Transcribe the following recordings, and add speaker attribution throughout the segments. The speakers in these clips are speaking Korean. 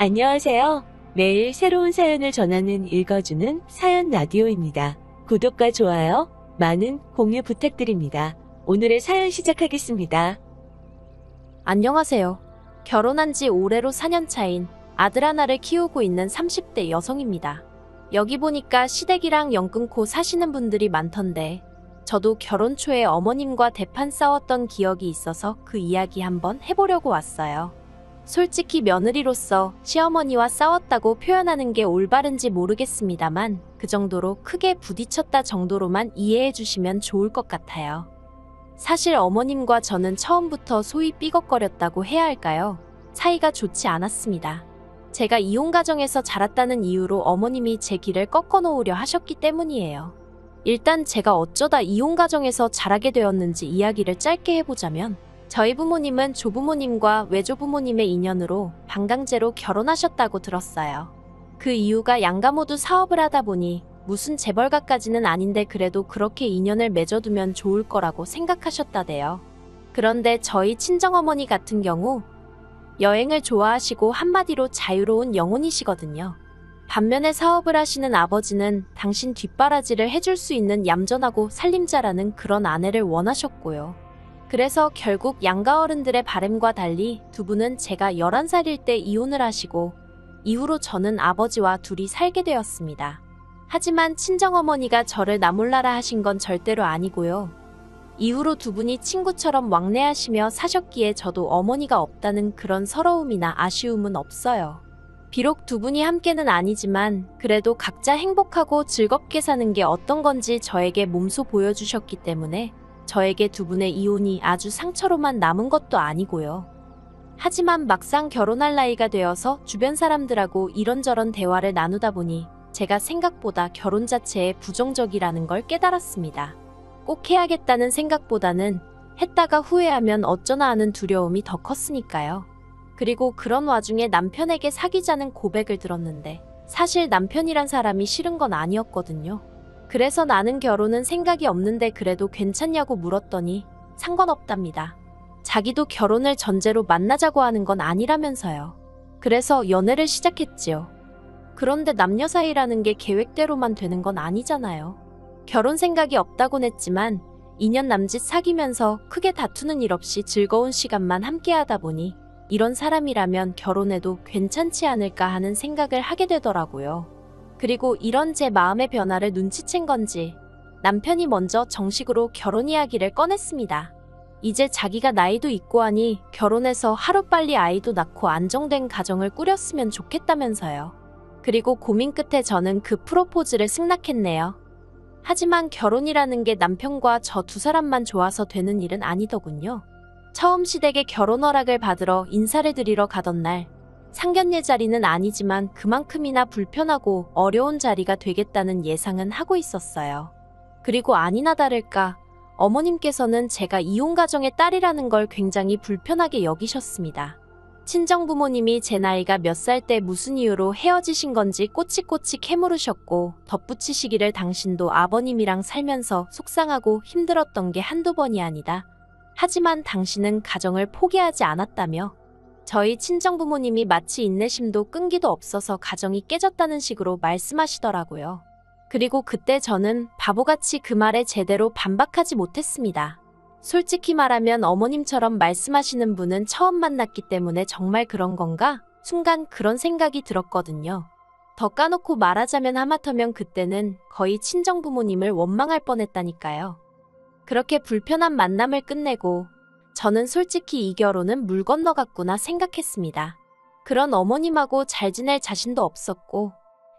Speaker 1: 안녕하세요. 매일 새로운 사연을 전하는 읽어주는 사연 라디오입니다. 구독과 좋아요, 많은 공유 부탁드립니다. 오늘의 사연 시작하겠습니다.
Speaker 2: 안녕하세요. 결혼한 지 올해로 4년 차인 아들 하나를 키우고 있는 30대 여성입니다. 여기 보니까 시댁이랑 연 끊고 사시는 분들이 많던데 저도 결혼 초에 어머님과 대판 싸웠던 기억이 있어서 그 이야기 한번 해보려고 왔어요. 솔직히 며느리로서 시어머니와 싸웠다고 표현하는 게 올바른지 모르겠습니다만 그 정도로 크게 부딪혔다 정도로만 이해해 주시면 좋을 것 같아요. 사실 어머님과 저는 처음부터 소위 삐걱거렸다고 해야 할까요? 사이가 좋지 않았습니다. 제가 이혼 가정에서 자랐다는 이유로 어머님이 제 길을 꺾어 놓으려 하셨기 때문이에요. 일단 제가 어쩌다 이혼 가정에서 자라게 되었는지 이야기를 짧게 해보자면 저희 부모님은 조부모님과 외조부모님의 인연으로 반강제로 결혼하셨다고 들었어요. 그 이유가 양가 모두 사업을 하다 보니 무슨 재벌가까지는 아닌데 그래도 그렇게 인연을 맺어두면 좋을 거라고 생각하셨다대요. 그런데 저희 친정어머니 같은 경우 여행을 좋아하시고 한마디로 자유로운 영혼이시거든요. 반면에 사업을 하시는 아버지는 당신 뒷바라지를 해줄 수 있는 얌전하고 살림자라는 그런 아내를 원하셨고요. 그래서 결국 양가 어른들의 바람과 달리 두 분은 제가 11살일 때 이혼을 하시고 이후로 저는 아버지와 둘이 살게 되었습니다. 하지만 친정어머니가 저를 나몰라라 하신 건 절대로 아니고요. 이후로 두 분이 친구처럼 왕래하시며 사셨기에 저도 어머니가 없다는 그런 서러움이나 아쉬움은 없어요. 비록 두 분이 함께는 아니지만 그래도 각자 행복하고 즐겁게 사는 게 어떤 건지 저에게 몸소 보여주셨기 때문에 저에게 두 분의 이혼이 아주 상처로만 남은 것도 아니고요. 하지만 막상 결혼할 나이가 되어서 주변 사람들하고 이런저런 대화를 나누다 보니 제가 생각보다 결혼 자체에 부정적이라는 걸 깨달았습니다. 꼭 해야겠다는 생각보다는 했다가 후회하면 어쩌나 하는 두려움이 더 컸으니까요. 그리고 그런 와중에 남편에게 사귀자는 고백을 들었는데 사실 남편이란 사람이 싫은 건 아니었거든요. 그래서 나는 결혼은 생각이 없는데 그래도 괜찮냐고 물었더니 상관없답니다. 자기도 결혼을 전제로 만나자고 하는 건 아니라면서요. 그래서 연애를 시작했지요. 그런데 남녀 사이라는 게 계획대로만 되는 건 아니잖아요. 결혼 생각이 없다곤 했지만 2년 남짓 사귀면서 크게 다투는 일 없이 즐거운 시간만 함께 하다 보니 이런 사람이라면 결혼해도 괜찮지 않을까 하는 생각을 하게 되더라고요. 그리고 이런 제 마음의 변화를 눈치챈 건지 남편이 먼저 정식으로 결혼 이야기를 꺼냈습니다. 이제 자기가 나이도 있고 하니 결혼해서 하루빨리 아이도 낳고 안정된 가정을 꾸렸으면 좋겠다면서요. 그리고 고민 끝에 저는 그 프로포즈를 승낙했네요. 하지만 결혼이라는 게 남편과 저 두 사람만 좋아서 되는 일은 아니더군요. 처음 시댁에 결혼 허락을 받으러 인사를 드리러 가던 날 상견례 자리는 아니지만 그만큼이나 불편하고 어려운 자리가 되겠다는 예상은 하고 있었어요. 그리고 아니나 다를까 어머님께서는 제가 이혼 가정의 딸이라는 걸 굉장히 불편하게 여기셨습니다. 친정부모님이 제 나이가 몇 살 때 무슨 이유로 헤어지신 건지 꼬치꼬치 캐물으셨고 덧붙이시기를 당신도 아버님이랑 살면서 속상하고 힘들었던 게 한두 번이 아니다. 하지만 당신은 가정을 포기하지 않았다며 저희 친정부모님이 마치 인내심도 끈기도 없어서 가정이 깨졌다는 식으로 말씀하시더라고요. 그리고 그때 저는 바보같이 그 말에 제대로 반박하지 못했습니다. 솔직히 말하면 어머님처럼 말씀하시는 분은 처음 만났기 때문에 정말 그런 건가? 순간 그런 생각이 들었거든요. 더 까놓고 말하자면 하마터면 그때는 거의 친정부모님을 원망할 뻔했다니까요. 그렇게 불편한 만남을 끝내고 저는 솔직히 이 결혼은 물 건너갔구나 생각했습니다. 그런 어머님하고 잘 지낼 자신도 없었고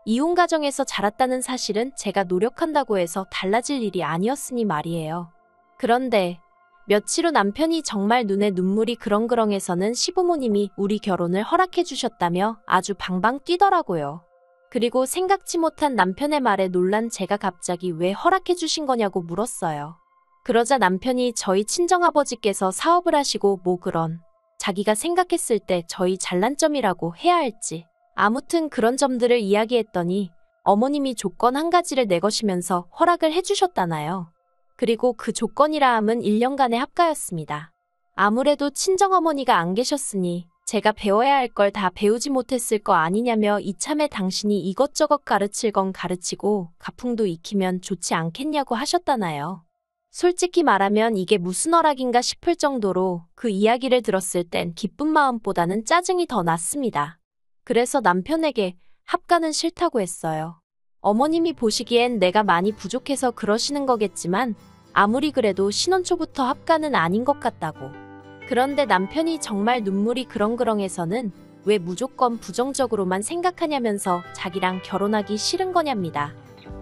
Speaker 2: 이혼 가정에서 자랐다는 사실은 제가 노력한다고 해서 달라질 일이 아니었으니 말이에요. 그런데 며칠 후 남편이 정말 눈에 눈물이 그렁그렁해서는 시부모님이 우리 결혼을 허락해 주셨다며 아주 방방 뛰더라고요. 그리고 생각지 못한 남편의 말에 놀란 제가 갑자기 왜 허락해 주신 거냐고 물었어요. 그러자 남편이 저희 친정아버지께서 사업을 하시고 뭐 그런 자기가 생각했을 때 저희 잘난 점이라고 해야 할지 아무튼 그런 점들을 이야기했더니 어머님이 조건 한 가지를 내거시면서 허락을 해주셨다나요. 그리고 그 조건이라 함은 1년간의 합가였습니다. 아무래도 친정어머니가 안 계셨으니 제가 배워야 할 걸 다 배우지 못했을 거 아니냐며 이참에 당신이 이것저것 가르칠 건 가르치고 가풍도 익히면 좋지 않겠냐고 하셨다나요. 솔직히 말하면 이게 무슨 허락인가 싶을 정도로 그 이야기를 들었을 땐 기쁜 마음보다는 짜증이 더 났습니다. 그래서 남편에게 합가는 싫다고 했어요. 어머님이 보시기엔 내가 많이 부족해서 그러시는 거겠지만 아무리 그래도 신혼 초부터 합가는 아닌 것 같다고. 그런데 남편이 정말 눈물이 그렁그렁해서는 왜 무조건 부정적으로만 생각하냐면서 자기랑 결혼하기 싫은 거냐입니다.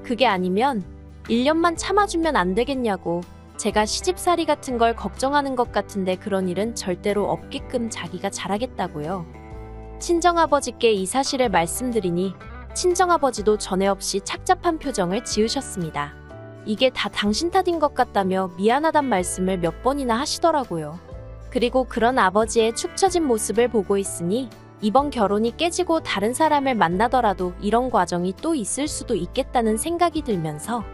Speaker 2: 그게 아니면 1년만 참아주면 안 되겠냐고. 제가 시집살이 같은 걸 걱정하는 것 같은데 그런 일은 절대로 없게끔 자기가 잘하겠다고요. 친정아버지께 이 사실을 말씀드리니 친정아버지도 전에 없이 착잡한 표정을 지으셨습니다. 이게 다 당신 탓인 것 같다며 미안하단 말씀을 몇 번이나 하시더라고요. 그리고 그런 아버지의 축 처진 모습을 보고 있으니 이번 결혼이 깨지고 다른 사람을 만나더라도 이런 과정이 또 있을 수도 있겠다는 생각이 들면서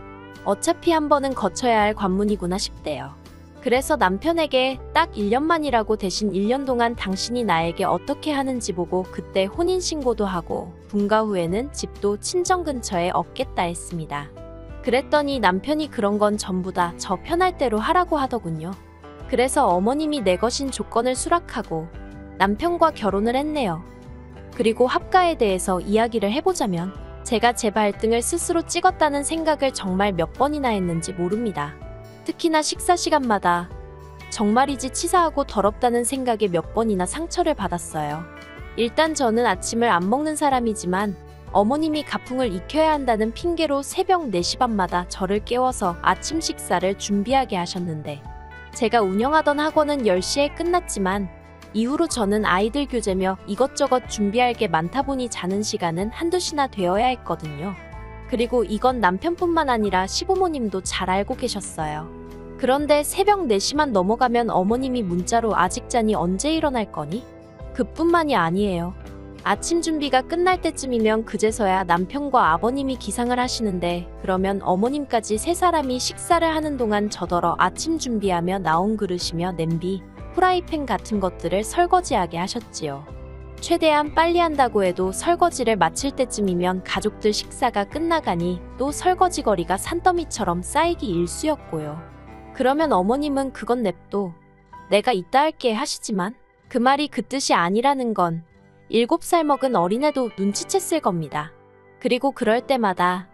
Speaker 2: 어차피 한 번은 거쳐야 할 관문이구나 싶대요. 그래서 남편에게 딱 1년만이라고 대신 1년 동안 당신이 나에게 어떻게 하는지 보고 그때 혼인신고도 하고 분가 후에는 집도 친정 근처에 얻겠다 했습니다. 그랬더니 남편이 그런 건 전부 다 저 편할 대로 하라고 하더군요. 그래서 어머님이 내 것인 조건을 수락하고 남편과 결혼을 했네요. 그리고 합가에 대해서 이야기를 해보자면 제가 제 발등을 스스로 찍었다는 생각을 정말 몇 번이나 했는지 모릅니다. 특히나 식사 시간마다 정말이지 치사하고 더럽다는 생각에 몇 번이나 상처를 받았어요. 일단 저는 아침을 안 먹는 사람이지만 어머님이 가풍을 익혀야 한다는 핑계로 새벽 4시 반마다 저를 깨워서 아침 식사를 준비하게 하셨는데 제가 운영하던 학원은 10시에 끝났지만 이후로 저는 아이들 교재며 이것저것 준비할 게 많다 보니 자는 시간은 한두 시나 되어야 했거든요. 그리고 이건 남편뿐만 아니라 시부모님도 잘 알고 계셨어요. 그런데 새벽 4시만 넘어가면 어머님이 문자로 아직 자니 언제 일어날 거니? 그뿐만이 아니에요. 아침 준비가 끝날 때쯤이면 그제서야 남편과 아버님이 기상을 하시는데 그러면 어머님까지 세 사람이 식사를 하는 동안 저더러 아침 준비하며 나온 그릇이며 냄비, 프라이팬 같은 것들을 설거지하게 하셨지요. 최대한 빨리 한다고 해도 설거지를 마칠 때쯤이면 가족들 식사가 끝나가니 또 설거지거리가 산더미처럼 쌓이기 일쑤였고요. 그러면 어머님은 그건 냅둬. 내가 이따 할게 하시지만 그 말이 그 뜻이 아니라는 건 7살 먹은 어린애도 눈치챘을 겁니다. 그리고 그럴 때마다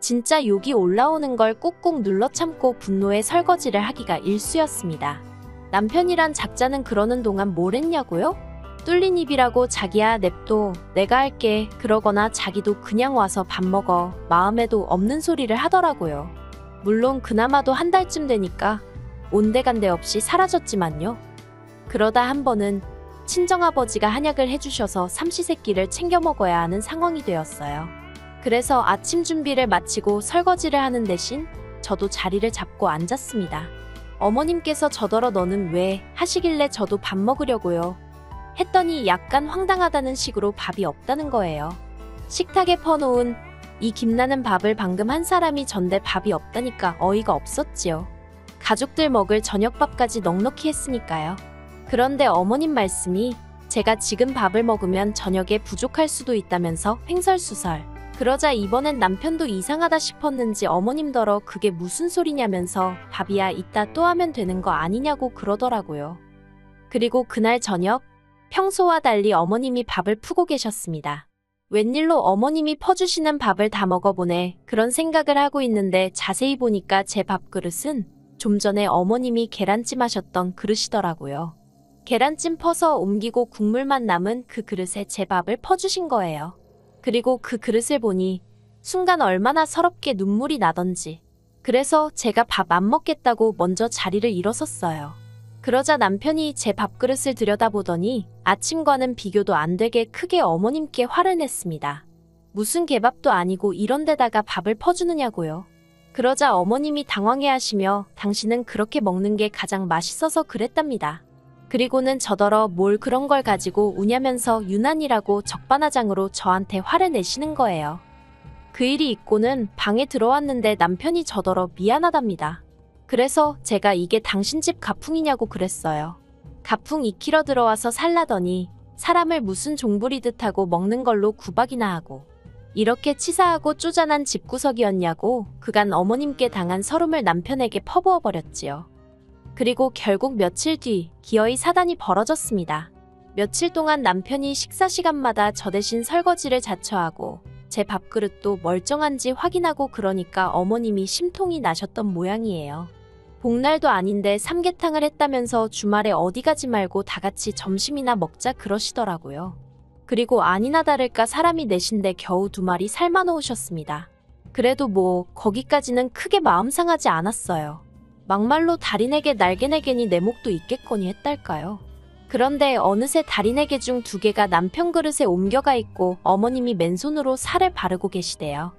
Speaker 2: 진짜 욕이 올라오는 걸 꾹꾹 눌러 참고 분노에 설거지를 하기가 일쑤였습니다. 남편이란 작자는 그러는 동안 뭘 했냐고요? 뚫린 입이라고 자기야 냅둬 내가 할게 그러거나 자기도 그냥 와서 밥 먹어 마음에도 없는 소리를 하더라고요. 물론 그나마도 한 달쯤 되니까 온데간데 없이 사라졌지만요. 그러다 한 번은 친정아버지가 한약을 해주셔서 삼시세끼를 챙겨 먹어야 하는 상황이 되었어요. 그래서 아침 준비를 마치고 설거지를 하는 대신 저도 자리를 잡고 앉았습니다. 어머님께서 저더러 너는 왜 하시길래 저도 밥 먹으려고요. 했더니 약간 황당하다는 식으로 밥이 없다는 거예요. 식탁에 퍼놓은 이 김나는 밥을 방금 한 사람이 전데 밥이 없다니까 어이가 없었지요. 가족들 먹을 저녁밥까지 넉넉히 했으니까요. 그런데 어머님 말씀이 제가 지금 밥을 먹으면 저녁에 부족할 수도 있다면서 횡설수설. 그러자 이번엔 남편도 이상하다 싶었는지 어머님더러 그게 무슨 소리냐면서 밥이야 이따 또 하면 되는 거 아니냐고 그러더라고요. 그리고 그날 저녁 평소와 달리 어머님이 밥을 푸고 계셨습니다. 웬일로 어머님이 퍼주시는 밥을 다 먹어보네 그런 생각을 하고 있는데 자세히 보니까 제 밥그릇은 좀 전에 어머님이 계란찜 하셨던 그릇이더라고요. 계란찜 퍼서 옮기고 국물만 남은 그 그릇에 제 밥을 퍼주신 거예요. 그리고 그 그릇을 보니 순간 얼마나 서럽게 눈물이 나던지. 그래서 제가 밥 안 먹겠다고 먼저 자리를 일어섰어요. 그러자 남편이 제 밥그릇을 들여다보더니 아침과는 비교도 안 되게 크게 어머님께 화를 냈습니다. 무슨 개밥도 아니고 이런 데다가 밥을 퍼주느냐고요. 그러자 어머님이 당황해하시며 당신은 그렇게 먹는 게 가장 맛있어서 그랬답니다. 그리고는 저더러 뭘 그런 걸 가지고 우냐면서 유난이라고 적반하장으로 저한테 화를 내시는 거예요. 그 일이 있고는 방에 들어왔는데 남편이 저더러 미안하답니다. 그래서 제가 이게 당신 집 가풍이냐고 그랬어요. 가풍 익히러 들어와서 살라더니 사람을 무슨 종부리듯 하고 먹는 걸로 구박이나 하고 이렇게 치사하고 쪼잔한 집구석이었냐고 그간 어머님께 당한 서름을 남편에게 퍼부어 버렸지요. 그리고 결국 며칠 뒤 기어이 사단이 벌어졌습니다. 며칠 동안 남편이 식사 시간마다 저 대신 설거지를 자처하고 제 밥그릇도 멀쩡한지 확인하고 그러니까 어머님이 심통이 나셨던 모양이에요. 복날도 아닌데 삼계탕을 했다면서 주말에 어디 가지 말고 다 같이 점심이나 먹자 그러시더라고요. 그리고 아니나 다를까 사람이 넷인데 겨우 2마리 삶아 놓으셨습니다. 그래도 뭐 거기까지는 크게 마음 상하지 않았어요. 막말로 달인에게 날개내게니 내 목도 있겠거니 했달까요. 그런데 어느새 달인에게 중 2개가 남편 그릇에 옮겨가 있고 어머님이 맨손으로 살을 바르고 계시대요.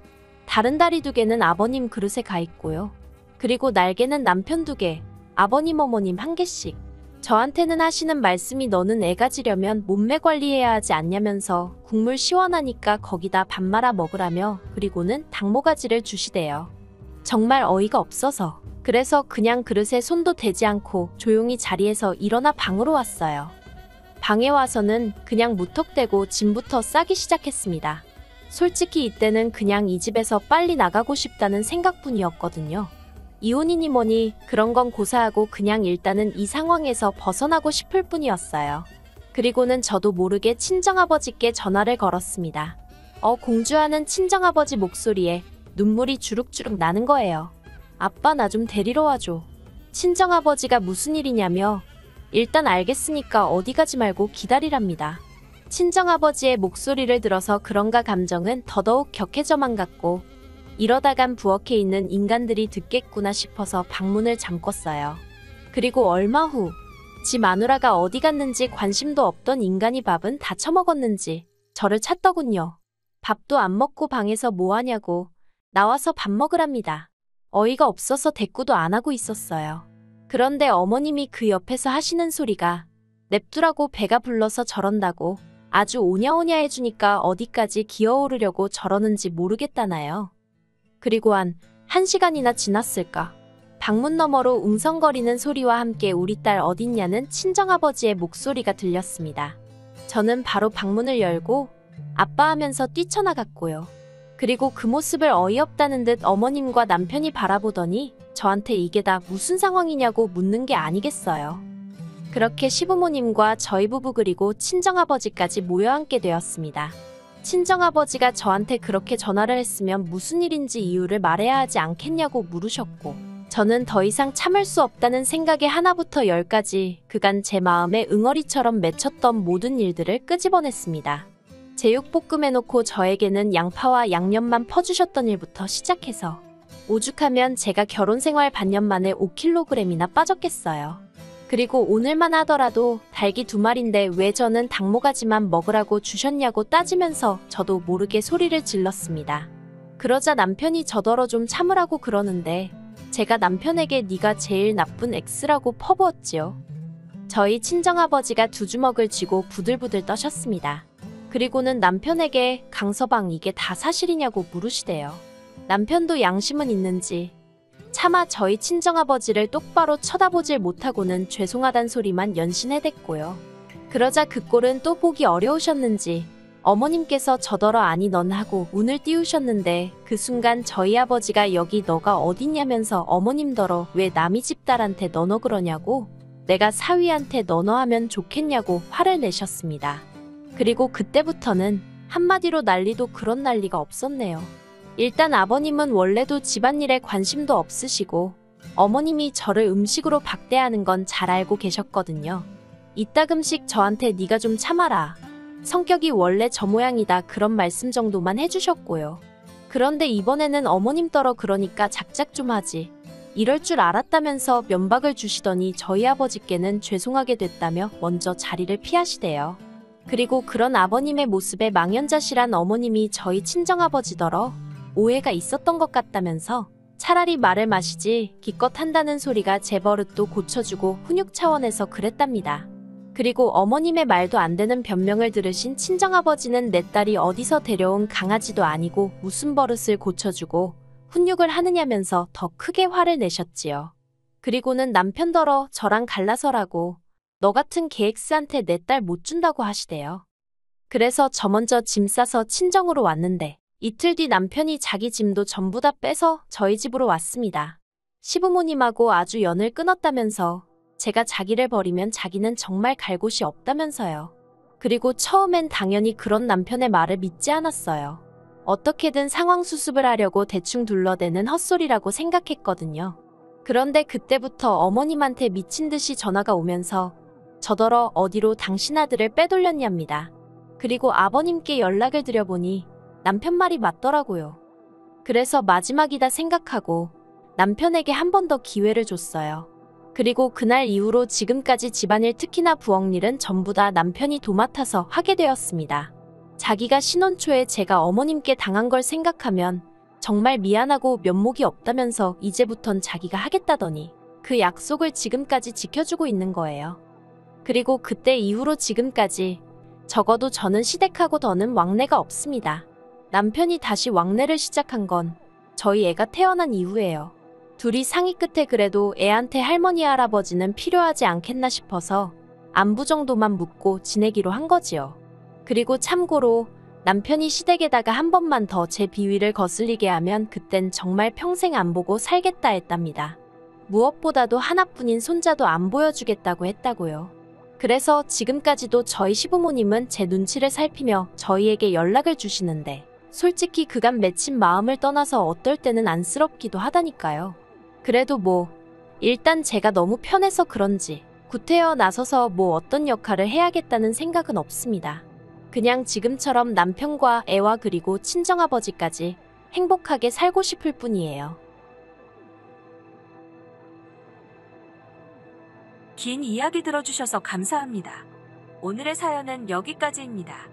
Speaker 2: 다른 다리 2개는 아버님 그릇에 가 있고요. 그리고 날개는 남편 2개, 아버님 어머님 1개씩. 저한테는 하시는 말씀이 너는 애 가지려면 몸매 관리해야 하지 않냐면서 국물 시원하니까 거기다 밥 말아 먹으라며 그리고는 닭모가지를 주시대요. 정말 어이가 없어서. 그래서 그냥 그릇에 손도 대지 않고 조용히 자리에서 일어나 방으로 왔어요. 방에 와서는 그냥 무턱대고 짐부터 싸기 시작했습니다. 솔직히 이때는 그냥 이 집에서 빨리 나가고 싶다는 생각뿐이었거든요. 이혼이니 뭐니 그런 건 고사하고 그냥 일단은 이 상황에서 벗어나고 싶을 뿐이었어요. 그리고는 저도 모르게 친정아버지께 전화를 걸었습니다. 공주하는 친정아버지 목소리에 눈물이 주룩주룩 나는 거예요. 아빠 나 좀 데리러 와줘. 친정아버지가 무슨 일이냐며 일단 알겠으니까 어디 가지 말고 기다리랍니다. 친정아버지의 목소리를 들어서 그런가 감정은 더더욱 격해져만 갔고 이러다간 부엌에 있는 인간들이 듣겠구나 싶어서 방문을 잠궜어요. 그리고 얼마 후 지 마누라가 어디 갔는지 관심도 없던 인간이 밥은 다 처먹었는지 저를 찾더군요. 밥도 안 먹고 방에서 뭐하냐고 나와서 밥 먹으랍니다. 어이가 없어서 대꾸도 안 하고 있었어요. 그런데 어머님이 그 옆에서 하시는 소리가 냅두라고 배가 불러서 저런다고 아주 오냐오냐 해주니까 어디까지 기어오르려고 저러는지 모르겠다나요. 그리고 한 1시간이나 지났을까. 방문 너머로 웅성거리는 소리와 함께 우리 딸 어딨냐는 친정아버지의 목소리가 들렸습니다. 저는 바로 방문을 열고 아빠 하면서 뛰쳐나갔고요. 그리고 그 모습을 어이없다는 듯 어머님과 남편이 바라보더니 저한테 이게 다 무슨 상황이냐고 묻는 게 아니겠어요. 그렇게 시부모님과 저희 부부 그리고 친정아버지까지 모여앉게 되었습니다. 친정아버지가 저한테 그렇게 전화를 했으면 무슨 일인지 이유를 말해야 하지 않겠냐고 물으셨고 저는 더 이상 참을 수 없다는 생각에 하나부터 10까지 그간 제 마음에 응어리처럼 맺혔던 모든 일들을 끄집어냈습니다. 제육볶음 해놓고 저에게는 양파와 양념만 퍼주셨던 일부터 시작해서 오죽하면 제가 결혼생활 반년 만에 5kg이나 빠졌겠어요. 그리고 오늘만 하더라도 닭이 2마리인데 왜 저는 닭모가지만 먹으라고 주셨냐고 따지면서 저도 모르게 소리를 질렀습니다. 그러자 남편이 저더러 좀 참으라고 그러는데 제가 남편에게 네가 제일 나쁜 X라고 퍼부었지요. 저희 친정아버지가 2주먹을 쥐고 부들부들 떠셨습니다. 그리고는 남편에게 강서방 이게 다 사실이냐고 물으시대요. 남편도 양심은 있는지 차마 저희 친정아버지를 똑바로 쳐다보질 못하고는 죄송하단 소리만 연신해댔고요. 그러자 그 꼴은 또 보기 어려우셨는지 어머님께서 저더러 아니 넌 하고 운을 띄우셨는데 그 순간 저희 아버지가 여기 너가 어딨냐면서 어머님더러 왜 남이 집 딸한테 너너 그러냐고 내가 사위한테 너너 하면 좋겠냐고 화를 내셨습니다. 그리고 그때부터는 한마디로 난리도 그런 난리가 없었네요. 일단 아버님은 원래도 집안일에 관심도 없으시고 어머님이 저를 음식으로 박대하는 건 잘 알고 계셨거든요. 이따금씩 저한테 네가 좀 참아라. 성격이 원래 저 모양이다 그런 말씀 정도만 해주셨고요. 그런데 이번에는 어머님더러 그러니까 작작 좀 하지. 이럴 줄 알았다면서 면박을 주시더니 저희 아버지께는 죄송하게 됐다며 먼저 자리를 피하시대요. 그리고 그런 아버님의 모습에 망연자실한 어머님이 저희 친정아버지더러 오해가 있었던 것 같다면서 차라리 말을 마시지 기껏 한다는 소리가 제 버릇도 고쳐주고 훈육 차원에서 그랬답니다. 그리고 어머님의 말도 안 되는 변명을 들으신 친정아버지는 내 딸이 어디서 데려온 강아지도 아니고 무슨 버릇을 고쳐주고 훈육을 하느냐면서 더 크게 화를 내셨지요. 그리고는 남편더러 저랑 갈라서라고 너 같은 계엑스한테 내 딸 못 준다고 하시대요. 그래서 저 먼저 짐 싸서 친정으로 왔는데 이틀 뒤 남편이 자기 짐도 전부 다 빼서 저희 집으로 왔습니다. 시부모님하고 아주 연을 끊었다면서 제가 자기를 버리면 자기는 정말 갈 곳이 없다면서요. 그리고 처음엔 당연히 그런 남편의 말을 믿지 않았어요. 어떻게든 상황 수습을 하려고 대충 둘러대는 헛소리라고 생각했거든요. 그런데 그때부터 어머님한테 미친 듯이 전화가 오면서 저더러 어디로 당신 아들을 빼돌렸냐입니다. 그리고 아버님께 연락을 드려보니 남편 말이 맞더라고요. 그래서 마지막이다 생각하고 남편에게 한 번 더 기회를 줬어요. 그리고 그날 이후로 지금까지 집안일 특히나 부엌일은 전부 다 남편이 도맡아서 하게 되었습니다. 자기가 신혼 초에 제가 어머님께 당한 걸 생각하면 정말 미안하고 면목이 없다면서 이제부턴 자기가 하겠다더니 그 약속을 지금까지 지켜주고 있는 거예요. 그리고 그때 이후로 지금까지 적어도 저는 시댁하고 더는 왕래가 없습니다. 남편이 다시 왕래를 시작한 건 저희 애가 태어난 이후예요. 둘이 상의 끝에 그래도 애한테 할머니 할아버지는 필요하지 않겠나 싶어서 안부 정도만 묻고 지내기로 한 거지요. 그리고 참고로 남편이 시댁에다가 한 번만 더 제 비위를 거슬리게 하면 그땐 정말 평생 안 보고 살겠다 했답니다. 무엇보다도 하나뿐인 손자도 안 보여주겠다고 했다고요. 그래서 지금까지도 저희 시부모님은 제 눈치를 살피며 저희에게 연락을 주시는데 솔직히 그간 맺힌 마음을 떠나서 어떨 때는 안쓰럽기도 하다니까요. 그래도 일단 제가 너무 편해서 그런지 구태여 나서서 어떤 역할을 해야겠다는 생각은 없습니다. 그냥 지금처럼 남편과 애와 그리고 친정아버지까지 행복하게 살고 싶을 뿐이에요.
Speaker 1: 긴 이야기 들어주셔서 감사합니다. 오늘의 사연은 여기까지입니다.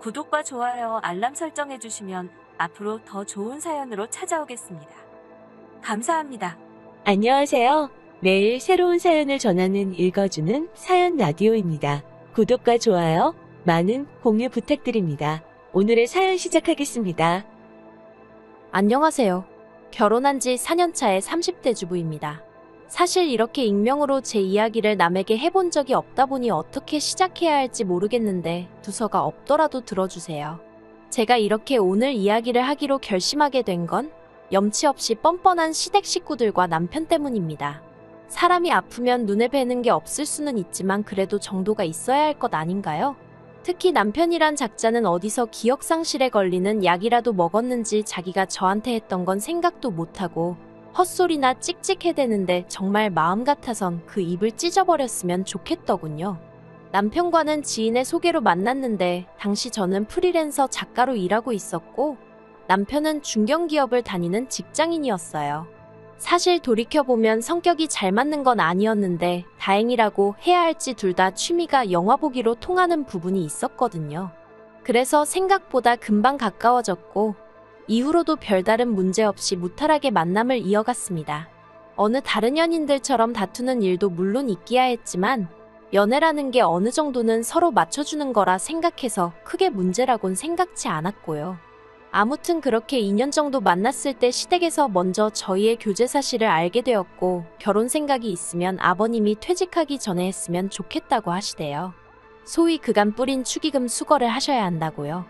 Speaker 1: 구독과 좋아요, 알람 설정해주시면 앞으로 더 좋은 사연으로 찾아오겠습니다. 감사합니다. 안녕하세요. 매일 새로운 사연을 전하는 읽어주는 사연 라디오입니다. 구독과 좋아요, 많은 공유 부탁드립니다. 오늘의 사연 시작하겠습니다.
Speaker 2: 안녕하세요. 결혼한 지 4년차의 30대 주부입니다. 사실 이렇게 익명으로 제 이야기를 남에게 해본 적이 없다 보니 어떻게 시작해야 할지 모르겠는데 두서가 없더라도 들어주세요. 제가 이렇게 오늘 이야기를 하기로 결심하게 된 건 염치 없이 뻔뻔한 시댁 식구들과 남편 때문입니다. 사람이 아프면 눈에 뵈는 게 없을 수는 있지만 그래도 정도가 있어야 할 것 아닌가요? 특히 남편이란 작자는 어디서 기억상실에 걸리는 약이라도 먹었는지 자기가 저한테 했던 건 생각도 못하고 헛소리나 찍찍해대는데 정말 마음 같아선 그 입을 찢어버렸으면 좋겠더군요. 남편과는 지인의 소개로 만났는데 당시 저는 프리랜서 작가로 일하고 있었고 남편은 중견기업을 다니는 직장인이었어요. 사실 돌이켜보면 성격이 잘 맞는 건 아니었는데 다행이라고 해야 할지 둘 다 취미가 영화 보기로 통하는 부분이 있었거든요. 그래서 생각보다 금방 가까워졌고 이후로도 별다른 문제 없이 무탈하게 만남을 이어갔습니다. 어느 다른 연인들처럼 다투는 일도 물론 있기야 했지만 연애라는 게 어느 정도는 서로 맞춰주는 거라 생각해서 크게 문제라곤 생각지 않았고요. 아무튼 그렇게 2년 정도 만났을 때 시댁에서 먼저 저희의 교제 사실을 알게 되었고 결혼 생각이 있으면 아버님이 퇴직하기 전에 했으면 좋겠다고 하시대요. 소위 그간 뿌린 축의금 수거를 하셔야 한다고요.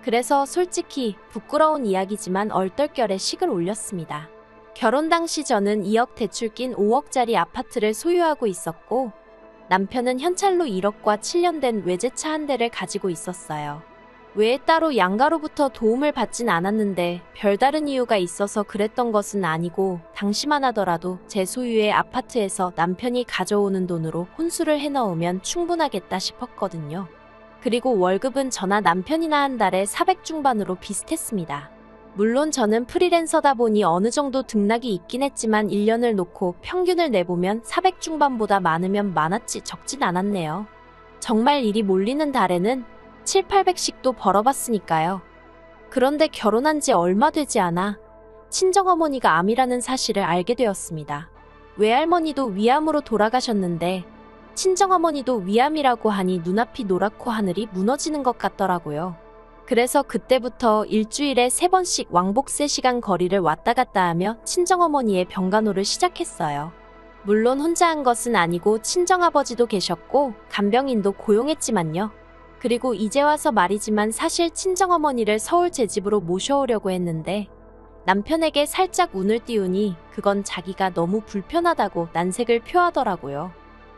Speaker 2: 그래서 솔직히 부끄러운 이야기지만 얼떨결에 식을 올렸습니다. 결혼 당시 저는 2억 대출 낀 5억짜리 아파트를 소유하고 있었고 남편은 현찰로 1억과 7년 된 외제차 한 대를 가지고 있었어요. 외에 따로 양가로부터 도움을 받진 않았는데 별다른 이유가 있어서 그랬던 것은 아니고 당시만 하더라도 제 소유의 아파트에서 남편이 가져오는 돈으로 혼수를 해넣으면 충분하겠다 싶었거든요. 그리고 월급은 저나 남편이나 한 달에 400 중반으로 비슷했습니다. 물론 저는 프리랜서다 보니 어느 정도 등락이 있긴 했지만 1년을 놓고 평균을 내보면 400 중반보다 많으면 많았지 적진 않았네요. 정말 일이 몰리는 달에는 7, 800씩도 벌어봤으니까요. 그런데 결혼한 지 얼마 되지 않아 친정어머니가 암이라는 사실을 알게 되었습니다. 외할머니도 위암으로 돌아가셨는데 친정어머니도 위암이라고 하니 눈앞이 노랗고 하늘이 무너지는 것 같더라고요. 그래서 그때부터 일주일에 3번씩 왕복 3시간 거리를 왔다 갔다 하며 친정어머니의 병간호를 시작했어요. 물론 혼자 한 것은 아니고 친정아버지도 계셨고 간병인도 고용했지만요. 그리고 이제 와서 말이지만 사실 친정어머니를 서울 제 집으로 모셔오려고 했는데 남편에게 살짝 운을 띄우니 그건 자기가 너무 불편하다고 난색을 표하더라고요.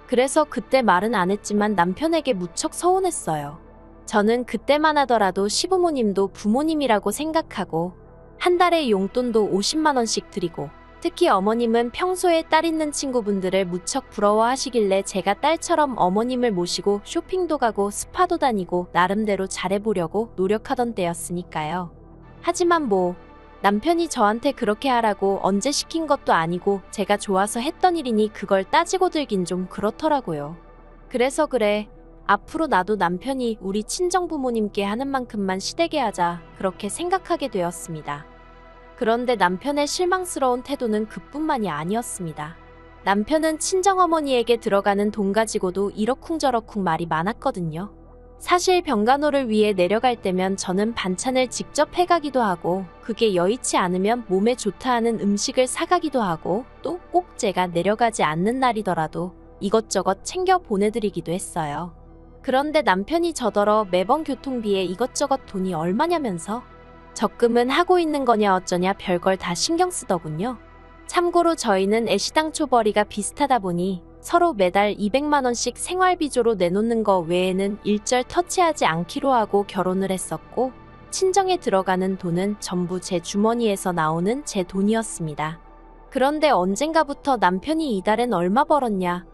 Speaker 2: 그래서 그때 말은 안 했지만 남편에게 무척 서운했어요. 저는 그때만 하더라도 시부모님도 부모님이라고 생각하고 한 달에 용돈도 50만 원씩 드리고 특히 어머님은 평소에 딸 있는 친구분들을 무척 부러워하시길래 제가 딸처럼 어머님을 모시고 쇼핑도 가고 스파도 다니고 나름대로 잘해보려고 노력하던 때였으니까요. 하지만 남편이 저한테 그렇게 하라고 언제 시킨 것도 아니고 제가 좋아서 했던 일이니 그걸 따지고 들긴 좀 그렇더라고요. 그래서 그래, 앞으로 나도 남편이 우리 친정부모님께 하는 만큼만 시되게 하자 그렇게 생각하게 되었습니다. 그런데 남편의 실망스러운 태도는 그뿐만이 아니었습니다. 남편은 친정어머니에게 들어가는 돈 가지고도 이러쿵저러쿵 말이 많았거든요. 사실 병간호를 위해 내려갈 때면 저는 반찬을 직접 해가기도 하고 그게 여의치 않으면 몸에 좋다 하는 음식을 사가기도 하고 또 꼭 제가 내려가지 않는 날이더라도 이것저것 챙겨 보내드리기도 했어요. 그런데 남편이 저더러 매번 교통비에 이것저것 돈이 얼마냐면서 적금은 하고 있는 거냐 어쩌냐 별걸 다 신경 쓰더군요. 참고로 저희는 애시당 초벌이가 비슷하다 보니 서로 매달 200만 원씩 생활비조로 내놓는 거 외에는 일절 터치하지 않기로 하고 결혼을 했었고 친정에 들어가는 돈은 전부 제 주머니에서 나오는 제 돈이었습니다. 그런데 언젠가부터 남편이 이달엔 얼마 벌었냐,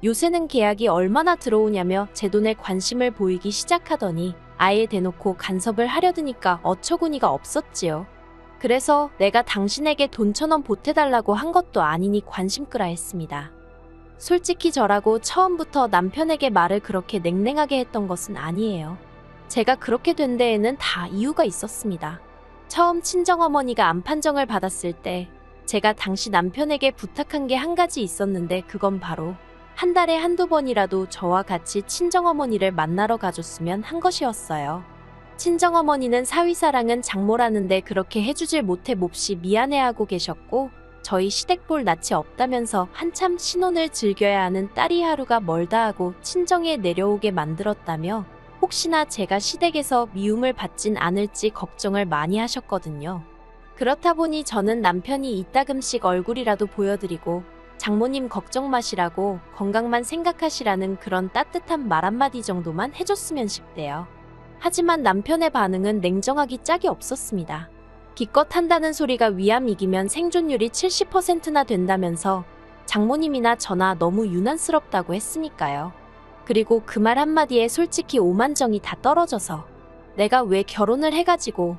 Speaker 2: 요새는 계약이 얼마나 들어오냐며 제 돈에 관심을 보이기 시작하더니 아예 대놓고 간섭을 하려드니까 어처구니가 없었지요. 그래서 내가 당신에게 돈 1,000원 보태달라고 한 것도 아니니 관심 끄라 했습니다. 솔직히 저라고 처음부터 남편에게 말을 그렇게 냉랭하게 했던 것은 아니에요. 제가 그렇게 된 데에는 다 이유가 있었습니다. 처음 친정어머니가 암 판정을 받았을 때 제가 당시 남편에게 부탁한 게 한 가지 있었는데 그건 바로 한 달에 한두 번이라도 저와 같이 친정어머니를 만나러 가줬으면 한 것이었어요. 친정어머니는 사위사랑은 장모라는데 그렇게 해주질 못해 몹시 미안해하고 계셨고 저희 시댁볼 낯이 없다면서 한참 신혼을 즐겨야 하는 딸이 하루가 멀다 하고 친정에 내려오게 만들었다며 혹시나 제가 시댁에서 미움을 받진 않을지 걱정을 많이 하셨거든요. 그렇다 보니 저는 남편이 이따금씩 얼굴이라도 보여드리고 장모님 걱정 마시라고 건강만 생각하시라는 그런 따뜻한 말 한마디 정도만 해줬으면 싶대요. 하지만 남편의 반응은 냉정하기 짝이 없었습니다. 기껏 한다는 소리가 위암 이기면 생존율이 70%나 된다면서 장모님이나 저나 너무 유난스럽다고 했으니까요. 그리고 그 말 한마디에 솔직히 오만정이 다 떨어져서 내가 왜 결혼을 해가지고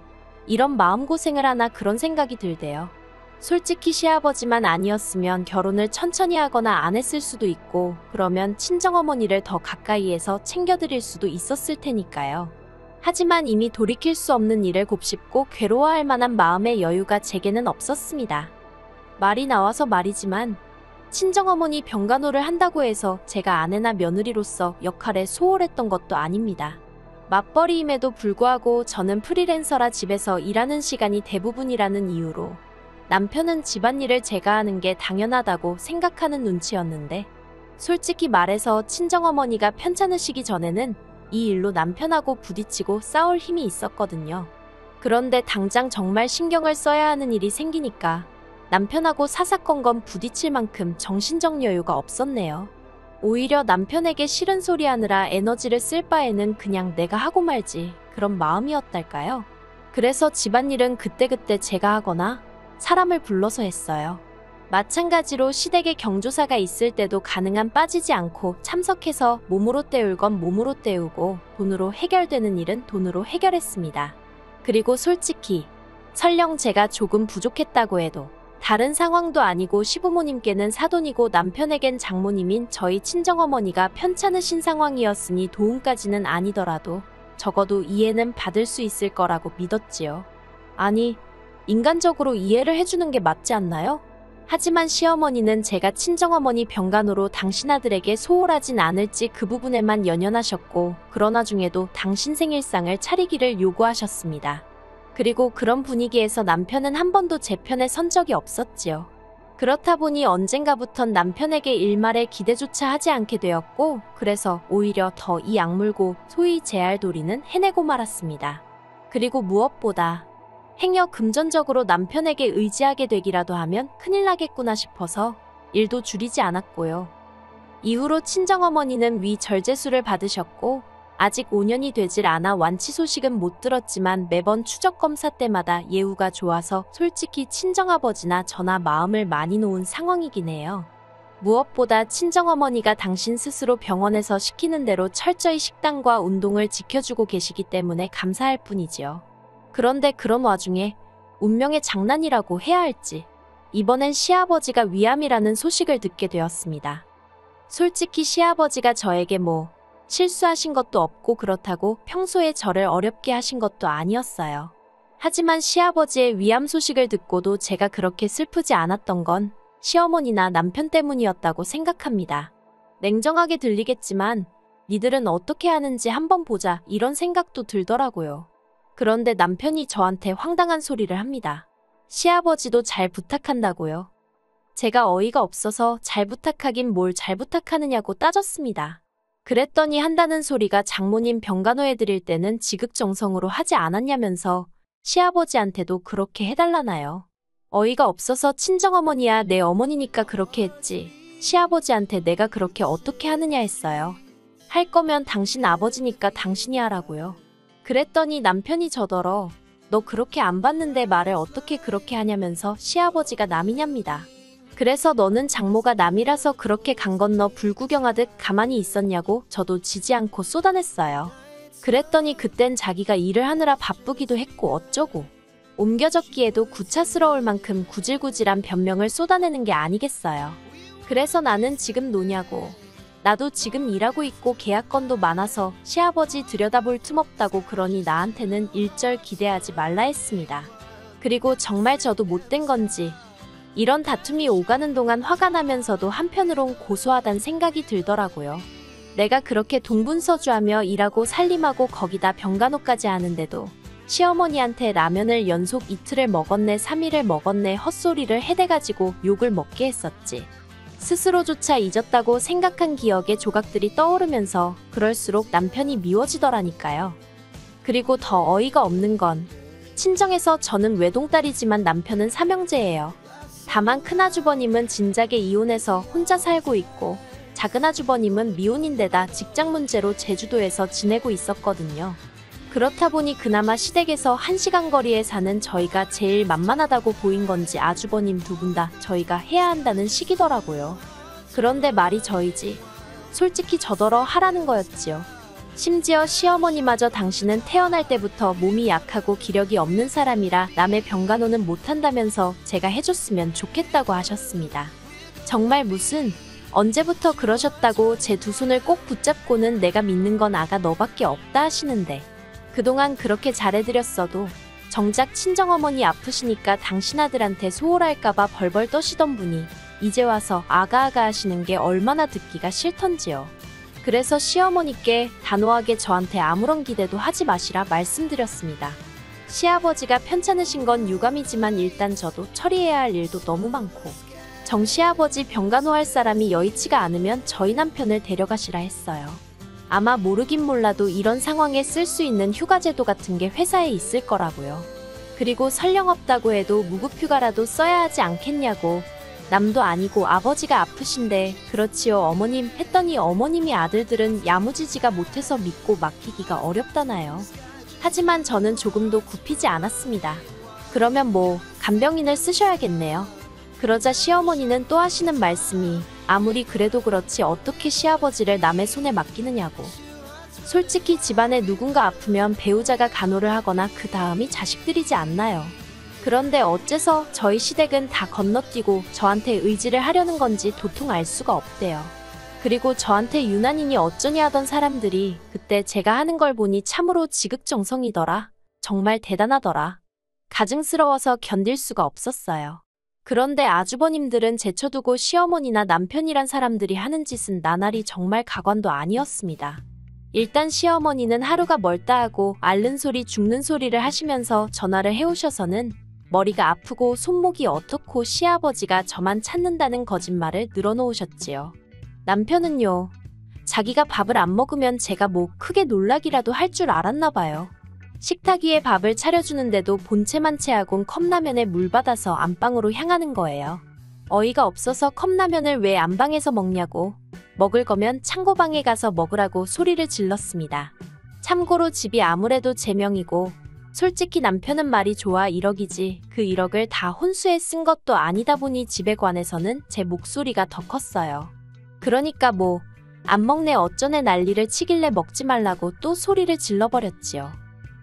Speaker 2: 이런 마음고생을 하나 그런 생각이 들대요. 솔직히 시아버지만 아니었으면 결혼을 천천히 하거나 안 했을 수도 있고 그러면 친정어머니를 더 가까이에서 챙겨드릴 수도 있었을 테니까요. 하지만 이미 돌이킬 수 없는 일을 곱씹고 괴로워할 만한 마음의 여유가 제게는 없었습니다. 말이 나와서 말이지만 친정어머니 병간호를 한다고 해서 제가 아내나 며느리로서 역할에 소홀했던 것도 아닙니다. 맞벌이임에도 불구하고 저는 프리랜서라 집에서 일하는 시간이 대부분이라는 이유로 남편은 집안일을 제가 하는 게 당연하다고 생각하는 눈치였는데 솔직히 말해서 친정어머니가 편찮으시기 전에는 이 일로 남편하고 부딪히고 싸울 힘이 있었거든요. 그런데 당장 정말 신경을 써야 하는 일이 생기니까 남편하고 사사건건 부딪힐 만큼 정신적 여유가 없었네요. 오히려 남편에게 싫은 소리 하느라 에너지를 쓸 바에는 그냥 내가 하고 말지 그런 마음이었달까요? 그래서 집안일은 그때그때 제가 하거나 사람을 불러서 했어요. 마찬가지로 시댁에 경조사가 있을 때도 가능한 빠지지 않고 참석해서 몸으로 때울 건 몸으로 때우고 돈으로 해결되는 일은 돈으로 해결했습니다. 그리고 솔직히 설령 제가 조금 부족했다고 해도 다른 상황도 아니고 시부모님께는 사돈이고 남편에겐 장모님인 저희 친정어머니가 편찮으신 상황이었으니 도움까지는 아니더라도 적어도 이해는 받을 수 있을 거라고 믿었지요. 아니, 인간적으로 이해를 해주는 게 맞지 않나요? 하지만 시어머니는 제가 친정어머니 병간호로 당신 아들에게 소홀하진 않을지 그 부분에만 연연하셨고 그러나 중에도 당신 생일상을 차리기를 요구하셨습니다. 그리고 그런 분위기에서 남편은 한 번도 제 편에 선 적이 없었지요. 그렇다 보니 언젠가부턴 남편에게 일말의 기대조차 하지 않게 되었고, 그래서 오히려 더 이 악물고 소위 제알도리는 해내고 말았습니다. 그리고 무엇보다 행여 금전적으로 남편에게 의지하게 되기라도 하면 큰일 나겠구나 싶어서 일도 줄이지 않았고요. 이후로 친정어머니는 위 절제수를 받으셨고, 아직 5년이 되질 않아 완치 소식은 못 들었지만 매번 추적 검사 때마다 예후가 좋아서 솔직히 친정아버지나 저나 마음을 많이 놓은 상황이긴 해요. 무엇보다 친정어머니가 당신 스스로 병원에서 시키는 대로 철저히 식단과 운동을 지켜주고 계시기 때문에 감사할 뿐이지요. 그런데 그런 와중에 운명의 장난이라고 해야 할지 이번엔 시아버지가 위암이라는 소식을 듣게 되었습니다. 솔직히 시아버지가 저에게 실수하신 것도 없고 그렇다고 평소에 저를 어렵게 하신 것도 아니었어요. 하지만 시아버지의 위암 소식을 듣고도 제가 그렇게 슬프지 않았던 건 시어머니나 남편 때문이었다고 생각합니다. 냉정하게 들리겠지만 니들은 어떻게 하는지 한번 보자 이런 생각도 들더라고요. 그런데 남편이 저한테 황당한 소리를 합니다. 시아버지도 잘 부탁한다고요. 제가 어이가 없어서 잘 부탁하긴 뭘 잘 부탁하느냐고 따졌습니다. 그랬더니 한다는 소리가 장모님 병간호해 드릴 때는 지극정성으로 하지 않았냐면서 시아버지한테도 그렇게 해달라나요. 어이가 없어서 친정어머니야 내 어머니니까 그렇게 했지. 시아버지한테 내가 그렇게 어떻게 하느냐 했어요. 할 거면 당신 아버지니까 당신이 하라고요. 그랬더니 남편이 저더러 너 그렇게 안 봤는데 말을 어떻게 그렇게 하냐면서 시아버지가 남이냐입니다. 그래서 너는 장모가 남이라서 그렇게 강 건너 불구경하듯 가만히 있었냐고 저도 지지 않고 쏟아냈어요. 그랬더니 그땐 자기가 일을 하느라 바쁘기도 했고 어쩌고 옮겨졌기에도 구차스러울 만큼 구질구질한 변명을 쏟아내는 게 아니겠어요. 그래서 나는 지금 노냐고. 나도 지금 일하고 있고 계약건도 많아서 시아버지 들여다볼 틈 없다고 그러니 나한테는 일절 기대하지 말라 했습니다. 그리고 정말 저도 못된 건지 이런 다툼이 오가는 동안 화가 나면서도 한편으론 고소하단 생각이 들더라고요. 내가 그렇게 동분서주하며 일하고 살림하고 거기다 병간호까지 하는데도 시어머니한테 라면을 연속 이틀을 먹었네 3일을 먹었네 헛소리를 해대가지고 욕을 먹게 했었지. 스스로조차 잊었다고 생각한 기억의 조각들이 떠오르면서 그럴수록 남편이 미워지더라니까요. 그리고 더 어이가 없는 건 친정에서 저는 외동딸이지만 남편은 삼형제예요. 다만 큰아주버님은 진작에 이혼해서 혼자 살고 있고 작은아주버님은 미혼인데다 직장 문제로 제주도에서 지내고 있었거든요. 그렇다 보니 그나마 시댁에서 1시간 거리에 사는 저희가 제일 만만하다고 보인 건지 아주버님 두 분 다 저희가 해야 한다는 식이더라고요. 그런데 말이 저희지. 솔직히 저더러 하라는 거였지요. 심지어 시어머니마저 당신은 태어날 때부터 몸이 약하고 기력이 없는 사람이라 남의 병간호는 못한다면서 제가 해줬으면 좋겠다고 하셨습니다. 정말 무슨 언제부터 그러셨다고 제 두 손을 꼭 붙잡고는 내가 믿는 건 아가 너밖에 없다 하시는데 그동안 그렇게 잘해드렸어도 정작 친정어머니 아프시니까 당신 아들한테 소홀할까봐 벌벌 떠시던 분이 이제 와서 아가아가 하시는 게 얼마나 듣기가 싫던지요. 그래서 시어머니께 단호하게 저한테 아무런 기대도 하지 마시라 말씀드렸습니다. 시아버지가 편찮으신 건 유감이지만 일단 저도 처리해야 할 일도 너무 많고 정 시아버지 병간호할 사람이 여의치가 않으면 저희 남편을 데려가시라 했어요. 아마 모르긴 몰라도 이런 상황에 쓸 수 있는 휴가제도 같은 게 회사에 있을 거라고요. 그리고 설령 없다고 해도 무급휴가라도 써야 하지 않겠냐고. 남도 아니고 아버지가 아프신데 그렇지요 어머님 했더니 어머님이 아들들은 야무지지가 못해서 믿고 맡기기가 어렵다나요. 하지만 저는 조금도 굽히지 않았습니다. 그러면 간병인을 쓰셔야겠네요. 그러자 시어머니는 또 하시는 말씀이 아무리 그래도 그렇지 어떻게 시아버지를 남의 손에 맡기느냐고. 솔직히 집안에 누군가 아프면 배우자가 간호를 하거나 그 다음이 자식들이지 않나요. 그런데 어째서 저희 시댁은 다 건너뛰고 저한테 의지를 하려는 건지 도통 알 수가 없대요. 그리고 저한테 유난히니 어쩌니 하던 사람들이 그때 제가 하는 걸 보니 참으로 지극정성이더라. 정말 대단하더라. 가증스러워서 견딜 수가 없었어요. 그런데 아주버님들은 제쳐두고 시어머니나 남편이란 사람들이 하는 짓은 나날이 정말 가관도 아니었습니다. 일단 시어머니는 하루가 멀다 하고 앓는 소리 죽는 소리를 하시면서 전화를 해오셔서는 머리가 아프고 손목이 어떻고 시아버지가 저만 찾는다는 거짓말을 늘어놓으셨지요. 남편은요. 자기가 밥을 안 먹으면 제가 뭐 크게 놀라기라도 할 줄 알았나 봐요. 식탁 위에 밥을 차려주는데도 본체만 채하곤 컵라면에 물 받아서 안방으로 향하는 거예요. 어이가 없어서 컵라면을 왜 안방에서 먹냐고, 먹을 거면 창고방에 가서 먹으라고 소리를 질렀습니다. 참고로 집이 아무래도 제 명이고 솔직히 남편은 말이 좋아 1억이지 그 1억을 다 혼수에 쓴 것도 아니다 보니 집에 관해서는 제 목소리가 더 컸어요. 그러니까 뭐 안 먹네 어쩌네 난리를 치길래 먹지 말라고 또 소리를 질러버렸지요.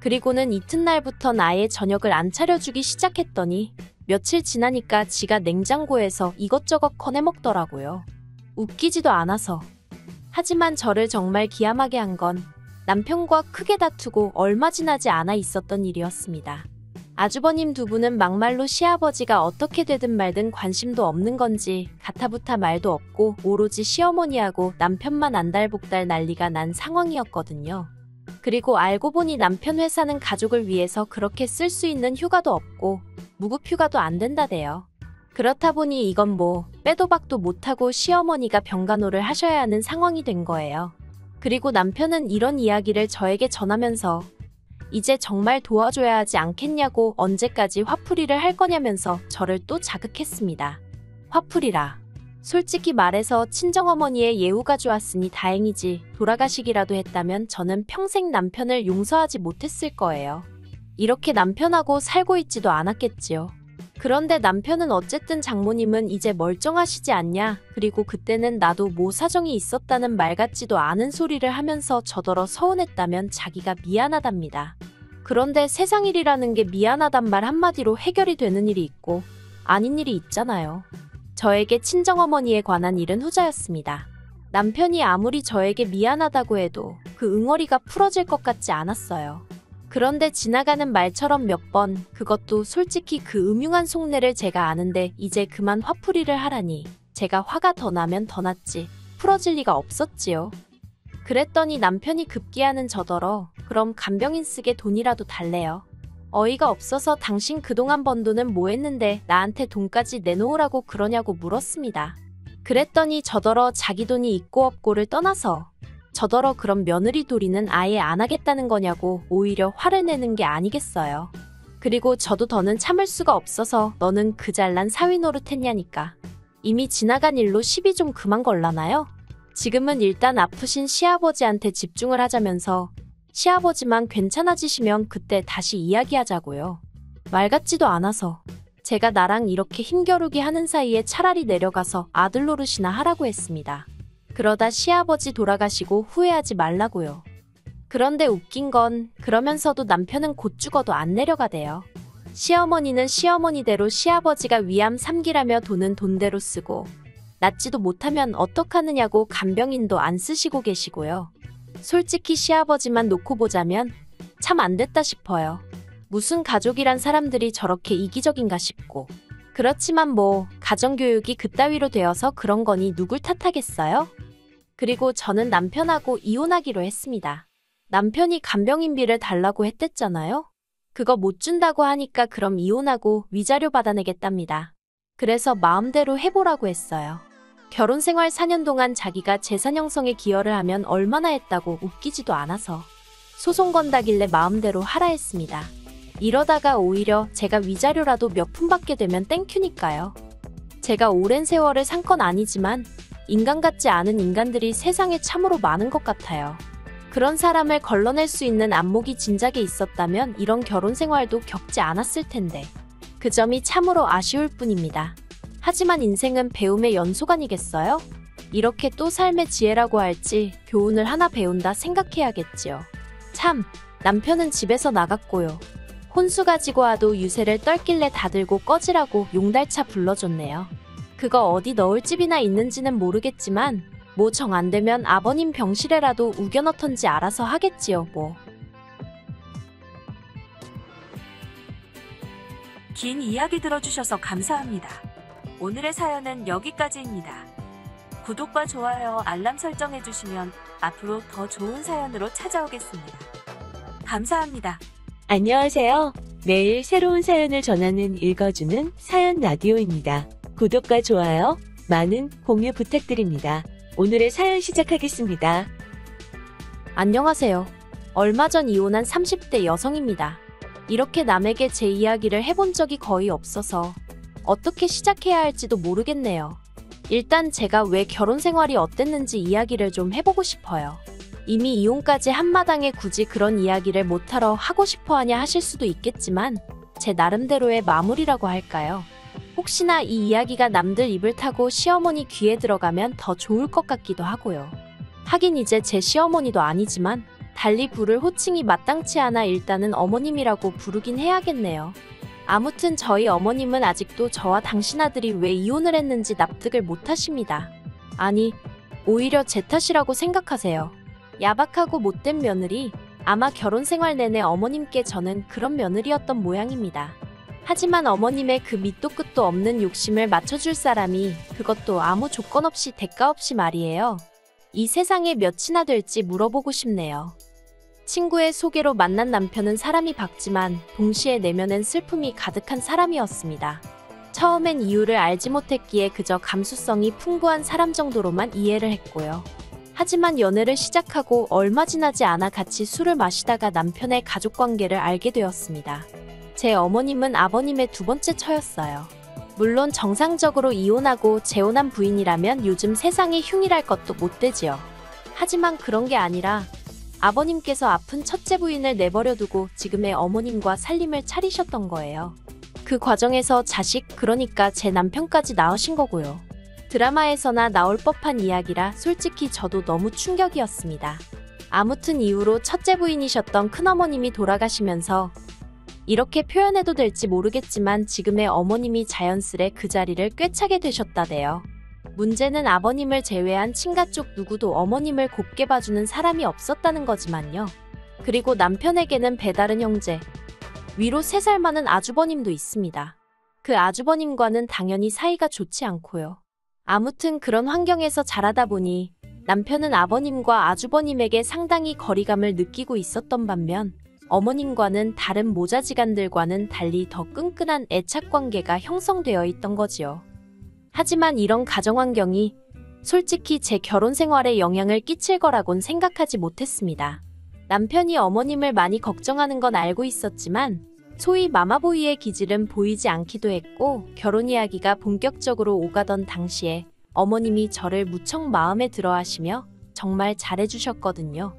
Speaker 2: 그리고는 이튿날부턴 아예 저녁을 안 차려주기 시작했더니 며칠 지나니까 지가 냉장고에서 이것저것 꺼내 먹더라고요. 웃기지도 않아서. 하지만 저를 정말 기함하게 한 건 남편과 크게 다투고 얼마 지나지 않아 있었던 일이었습니다. 아주버님 두 분은 막말로 시아버지가 어떻게 되든 말든 관심도 없는 건지 가타부타 말도 없고 오로지 시어머니하고 남편만 안달복달 난리가 난 상황이었거든요. 그리고 알고 보니 남편 회사는 가족을 위해서 그렇게 쓸 수 있는 휴가도 없고 무급휴가도 안 된다대요. 그렇다 보니 이건 뭐 빼도 박도 못하고 시어머니가 병간호를 하셔야 하는 상황이 된 거예요. 그리고 남편은 이런 이야기를 저에게 전하면서 이제 정말 도와줘야 하지 않겠냐고 언제까지 화풀이를 할 거냐면서 저를 또 자극했습니다. 화풀이라. 솔직히 말해서 친정어머니의 예우가 좋았으니 다행이지 돌아가시기라도 했다면 저는 평생 남편을 용서하지 못했을 거예요. 이렇게 남편하고 살고 있지도 않았겠지요. 그런데 남편은 어쨌든 장모님은 이제 멀쩡하시지 않냐, 그리고 그때는 나도 뭐 사정이 있었다는 말 같지도 않은 소리를 하면서 저더러 서운했다면 자기가 미안하답니다. 그런데 세상 일이라는 게 미안하단 말 한마디로 해결이 되는 일이 있고 아닌 일이 있잖아요. 저에게 친정어머니에 관한 일은 후자였습니다. 남편이 아무리 저에게 미안하다고 해도 그 응어리가 풀어질 것 같지 않았어요. 그런데 지나가는 말처럼 몇 번, 그것도 솔직히 그 음흉한 속내를 제가 아는데 이제 그만 화풀이를 하라니 제가 화가 더 나면 더 났지 풀어질 리가 없었지요. 그랬더니 남편이 급기야는 저더러 그럼 간병인 쓰게 돈이라도 달래요. 어이가 없어서 당신 그동안 번 돈은 뭐 했는데 나한테 돈까지 내놓으라고 그러냐고 물었습니다. 그랬더니 저더러 자기 돈이 있고 없고를 떠나서 저더러 그럼 며느리 도리는 아예 안 하겠다는 거냐고 오히려 화를 내는 게 아니겠어요. 그리고 저도 더는 참을 수가 없어서 너는 그 잘난 사위 노릇했냐니까. 이미 지나간 일로 시비 좀 그만 걸라나요? 지금은 일단 아프신 시아버지한테 집중을 하자면서 시아버지만 괜찮아지시면 그때 다시 이야기하자고요. 말 같지도 않아서 제가 나랑 이렇게 힘겨루기 하는 사이에 차라리 내려가서 아들 노릇이나 하라고 했습니다. 그러다 시아버지 돌아가시고 후회하지 말라고요. 그런데 웃긴 건 그러면서도 남편은 곧 죽어도 안 내려가대요. 시어머니는 시어머니대로 시아버지가 위암 3기라며 돈은 돈대로 쓰고 낫지도 못하면 어떡하느냐고 간병인도 안 쓰시고 계시고요. 솔직히 시아버지만 놓고 보자면 참 안 됐다 싶어요. 무슨 가족이란 사람들이 저렇게 이기적인가 싶고. 그렇지만 뭐 가정교육이 그따위로 되어서 그런 거니 누굴 탓하겠어요? 그리고 저는 남편하고 이혼하기로 했습니다. 남편이 간병인비를 달라고 했댔잖아요. 그거 못 준다고 하니까 그럼 이혼하고 위자료 받아내겠답니다. 그래서 마음대로 해보라고 했어요. 결혼생활 4년 동안 자기가 재산 형성에 기여를 하면 얼마나 했다고 웃기지도 않아서 소송 건다길래 마음대로 하라 했습니다. 이러다가 오히려 제가 위자료라도 몇 푼 받게 되면 땡큐니까요. 제가 오랜 세월을 산 건 아니지만 인간 같지 않은 인간들이 세상에 참으로 많은 것 같아요. 그런 사람을 걸러낼 수 있는 안목이 진작에 있었다면 이런 결혼 생활도 겪지 않았을 텐데 그 점이 참으로 아쉬울 뿐입니다. 하지만 인생은 배움의 연속 아니겠어요? 이렇게 또 삶의 지혜라고 할지 교훈을 하나 배운다 생각해야겠지요. 참, 남편은 집에서 나갔고요. 혼수 가지고 와도 유세를 떨길래 다 들고 꺼지라고 용달차 불러줬네요. 그거 어디 넣을 집이나 있는지는 모르겠지만 뭐 정 안 되면 아버님 병실에라도 우겨넣던지 알아서 하겠지요 뭐.
Speaker 1: 긴 이야기 들어주셔서 감사합니다. 오늘의 사연은 여기까지입니다. 구독과 좋아요, 알람 설정해주시면 앞으로 더 좋은 사연으로 찾아오겠습니다. 감사합니다. 안녕하세요. 매일 새로운 사연을 전하는 읽어주는 사연 라디오입니다. 구독과 좋아요, 많은 공유 부탁드립니다. 오늘의 사연 시작하겠습니다.
Speaker 2: 안녕하세요. 얼마 전 이혼한 30대 여성입니다. 이렇게 남에게 제 이야기를 해본 적이 거의 없어서 어떻게 시작해야 할지도 모르겠네요. 일단 제가 왜 결혼 생활이 어땠는지 이야기를 좀 해보고 싶어요. 이미 이혼까지 한마당에 굳이 그런 이야기를 못하러 하고 싶어 하냐 하실 수도 있겠지만 제 나름대로의 마무리라고 할까요? 혹시나 이 이야기가 남들 입을 타고 시어머니 귀에 들어가면 더 좋을 것 같기도 하고요. 하긴 이제 제 시어머니도 아니지만 달리 부를 호칭이 마땅치 않아 일단은 어머님이라고 부르긴 해야겠네요. 아무튼 저희 어머님은 아직도 저와 당신 아들이 왜 이혼을 했는지 납득을 못 하십니다. 아니, 오히려 제 탓이라고 생각하세요. 야박하고 못된 며느리, 아마 결혼 생활 내내 어머님께 저는 그런 며느리였던 모양입니다. 하지만 어머님의 그 밑도 끝도 없는 욕심을 맞춰줄 사람이, 그것도 아무 조건 없이 대가 없이 말이에요. 이 세상에 몇이나 될지 물어보고 싶네요. 친구의 소개로 만난 남편은 사람이 밝지만 동시에 내면엔 슬픔이 가득한 사람이었습니다. 처음엔 이유를 알지 못했기에 그저 감수성이 풍부한 사람 정도로만 이해를 했고요. 하지만 연애를 시작하고 얼마 지나지 않아 같이 술을 마시다가 남편의 가족관계를 알게 되었습니다. 제 어머님은 아버님의 두 번째 처였어요. 물론 정상적으로 이혼하고 재혼한 부인이라면 요즘 세상에 흉일할 것도 못 되지요. 하지만 그런 게 아니라 아버님께서 아픈 첫째 부인을 내버려두고 지금의 어머님과 살림을 차리셨던 거예요. 그 과정에서 자식, 그러니까 제 남편까지 낳으신 거고요. 드라마에서나 나올 법한 이야기라 솔직히 저도 너무 충격이었습니다. 아무튼 이후로 첫째 부인이셨던 큰어머님이 돌아가시면서 이렇게 표현해도 될지 모르겠지만 지금의 어머님이 자연스레 그 자리를 꿰차게 되셨다네요. 문제는 아버님을 제외한 친가 쪽 누구도 어머님을 곱게 봐주는 사람이 없었다는 거지만요. 그리고 남편에게는 배다른 형제, 위로 3살 많은 아주버님도 있습니다. 그 아주버님과는 당연히 사이가 좋지 않고요. 아무튼 그런 환경에서 자라다 보니 남편은 아버님과 아주버님에게 상당히 거리감을 느끼고 있었던 반면 어머님과는 다른 모자지간들과는 달리 더 끈끈한 애착관계가 형성되어 있던 거지요. 하지만 이런 가정환경이 솔직히 제 결혼 생활에 영향을 끼칠 거라곤 생각하지 못했습니다. 남편이 어머님을 많이 걱정하는 건 알고 있었지만 소위 마마보이의 기질은 보이지 않기도 했고 결혼 이야기가 본격적으로 오가던 당시에 어머님이 저를 무척 마음에 들어 하시며 정말 잘해주셨거든요.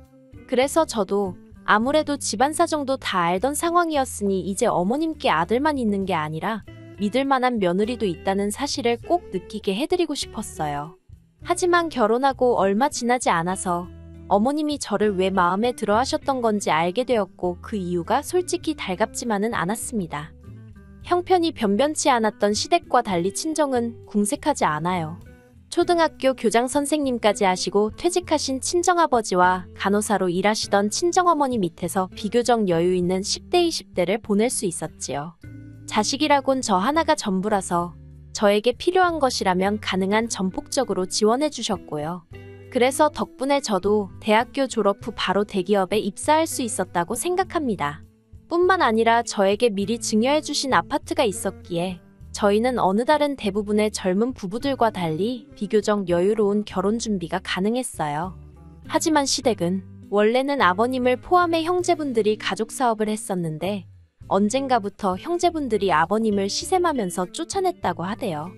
Speaker 2: 그래서 저도 아무래도 집안 사정도 다 알던 상황이었으니 이제 어머님께 아들만 있는 게 아니라 믿을 만한 며느리도 있다는 사실을 꼭 느끼게 해드리고 싶었어요. 하지만 결혼하고 얼마 지나지 않아서 어머님이 저를 왜 마음에 들어 하셨던 건지 알게 되었고 그 이유가 솔직히 달갑지만은 않았습니다. 형편이 변변치 않았던 시댁과 달리 친정은 궁색하지 않아요. 초등학교 교장 선생님까지 하시고 퇴직하신 친정아버지와 간호사로 일하시던 친정어머니 밑에서 비교적 여유 있는 10대, 20대를 보낼 수 있었지요. 자식이라곤 저 하나가 전부라서 저에게 필요한 것이라면 가능한 전폭적으로 지원해 주셨고요. 그래서 덕분에 저도 대학교 졸업 후 바로 대기업에 입사할 수 있었다고 생각합니다. 뿐만 아니라 저에게 미리 증여해 주신 아파트가 있었기에 저희는 어느 다른 대부분의 젊은 부부들과 달리 비교적 여유로운 결혼 준비가 가능했어요. 하지만 시댁은 원래는 아버님을 포함해 형제분들이 가족 사업을 했었는데 언젠가부터 형제분들이 아버님을 시샘하면서 쫓아냈다고 하대요.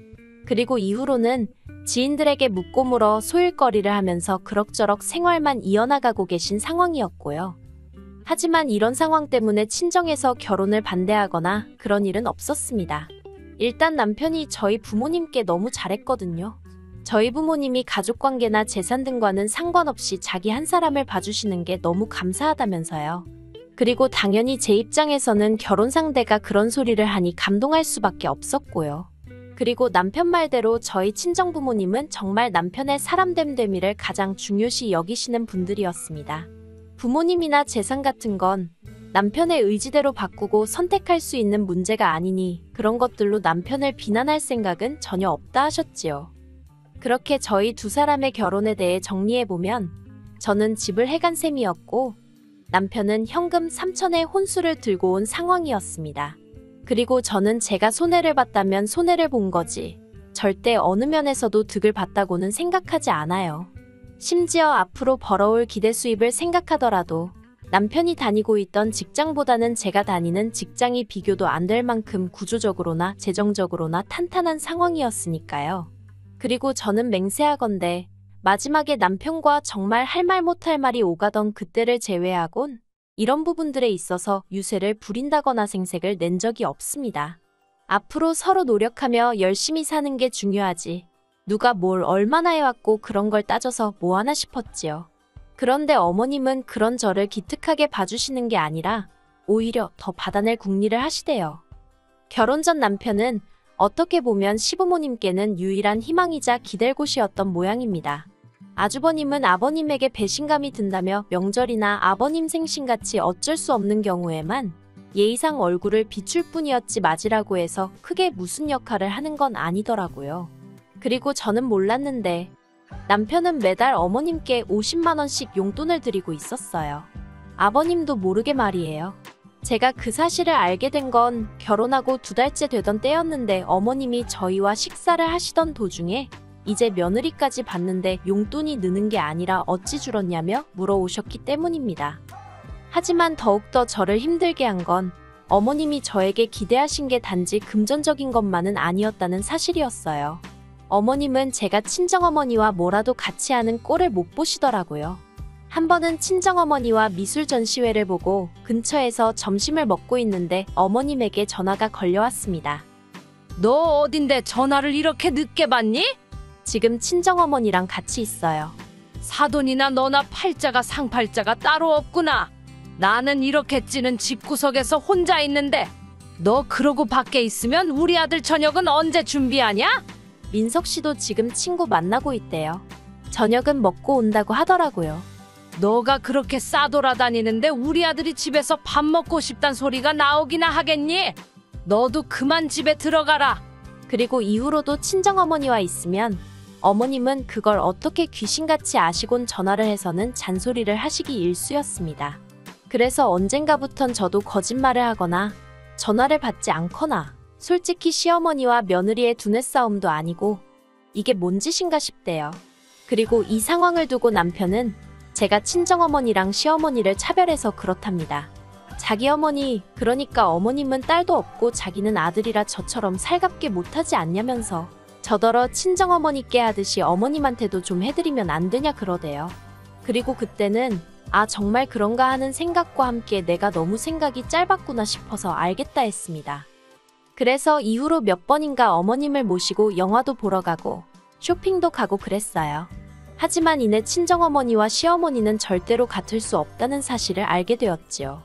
Speaker 2: 그리고 이후로는 지인들에게 묻고 물어 소일거리를 하면서 그럭저럭 생활만 이어나가고 계신 상황이었고요. 하지만 이런 상황 때문에 친정에서 결혼을 반대하거나 그런 일은 없었습니다. 일단 남편이 저희 부모님께 너무 잘했거든요. 저희 부모님이 가족관계나 재산 등과는 상관없이 자기 한 사람을 봐주시는 게 너무 감사하다면서요. 그리고 당연히 제 입장에서는 결혼 상대가 그런 소리를 하니 감동할 수밖에 없었고요. 그리고 남편 말대로 저희 친정부모님은 정말 남편의 사람됨됨이를 가장 중요시 여기시는 분들이었습니다. 부모님이나 재산 같은 건 남편의 의지대로 바꾸고 선택할 수 있는 문제가 아니니 그런 것들로 남편을 비난할 생각은 전혀 없다 하셨지요. 그렇게 저희 두 사람의 결혼에 대해 정리해보면 저는 집을 해간 셈이었고 남편은 현금 3천의 혼수를 들고 온 상황이었습니다. 그리고 저는 제가 손해를 봤다면 손해를 본 거지. 절대 어느 면에서도 득을 봤다고는 생각하지 않아요. 심지어 앞으로 벌어올 기대 수입을 생각하더라도 남편이 다니고 있던 직장보다는 제가 다니는 직장이 비교도 안 될 만큼 구조적으로나 재정적으로나 탄탄한 상황이었으니까요. 그리고 저는 맹세하건대 마지막에 남편과 정말 할 말 못할 말이 오가던 그때를 제외하곤 이런 부분들에 있어서 유세를 부린다거나 생색을 낸 적이 없습니다. 앞으로 서로 노력하며 열심히 사는 게 중요하지. 누가 뭘 얼마나 해왔고 그런 걸 따져서 뭐하나 싶었지요. 그런데 어머님은 그런 저를 기특하게 봐주시는 게 아니라 오히려 더 받아낼 궁리를 하시대요. 결혼 전 남편은 어떻게 보면 시부모님께는 유일한 희망이자 기댈 곳이었던 모양입니다. 아주버님은 아버님에게 배신감이 든다며 명절이나 아버님 생신같이 어쩔 수 없는 경우에만 예의상 얼굴을 비출 뿐이었지 맞으라고 해서 크게 무슨 역할을 하는 건 아니더라고요. 그리고 저는 몰랐는데 남편은 매달 어머님께 50만 원씩 용돈을 드리고 있었어요. 아버님도 모르게 말이에요. 제가 그 사실을 알게 된 건 결혼하고 2달째 되던 때였는데 어머님이 저희와 식사를 하시던 도중에 이제 며느리까지 받는데 용돈이 느는 게 아니라 어찌 줄었냐며 물어오셨기 때문입니다. 하지만 더욱더 저를 힘들게 한 건 어머님이 저에게 기대하신 게 단지 금전적인 것만은 아니었다는 사실이었어요. 어머님은 제가 친정어머니와 뭐라도 같이 하는 꼴을 못 보시더라고요. 한 번은 친정어머니와 미술 전시회를 보고 근처에서 점심을 먹고 있는데 어머님에게 전화가 걸려왔습니다.
Speaker 3: 너 어딘데 전화를 이렇게 늦게 받니?
Speaker 2: 지금 친정어머니랑 같이 있어요.
Speaker 3: 사돈이나 너나 팔자가 상팔자가 따로 없구나. 나는 이렇게 찌는 집구석에서 혼자 있는데 너 그러고 밖에 있으면 우리 아들 저녁은 언제 준비하냐?
Speaker 2: 민석 씨도 지금 친구 만나고 있대요. 저녁은 먹고 온다고 하더라고요.
Speaker 3: 너가 그렇게 싸돌아다니는데 우리 아들이 집에서 밥 먹고 싶단 소리가 나오기나 하겠니? 너도 그만 집에 들어가라.
Speaker 2: 그리고 이후로도 친정어머니와 있으면 어머님은 그걸 어떻게 귀신같이 아시곤 전화를 해서는 잔소리를 하시기 일쑤였습니다. 그래서 언젠가부턴 저도 거짓말을 하거나 전화를 받지 않거나 솔직히 시어머니와 며느리의 두뇌 싸움도 아니고 이게 뭔 짓인가 싶대요. 그리고 이 상황을 두고 남편은 제가 친정어머니랑 시어머니를 차별해서 그렇답니다. 자기 어머니, 그러니까 어머님은 딸도 없고 자기는 아들이라 저처럼 살갑게 못하지 않냐면서 저더러 친정어머니께 하듯이 어머님한테도 좀 해드리면 안 되냐 그러대요. 그리고 그때는 아 정말 그런가 하는 생각과 함께 내가 너무 생각이 짧았구나 싶어서 알겠다 했습니다. 그래서 이후로 몇 번인가 어머님을 모시고 영화도 보러 가고 쇼핑도 가고 그랬어요. 하지만 이내 친정어머니와 시어머니는 절대로 같을 수 없다는 사실을 알게 되었지요.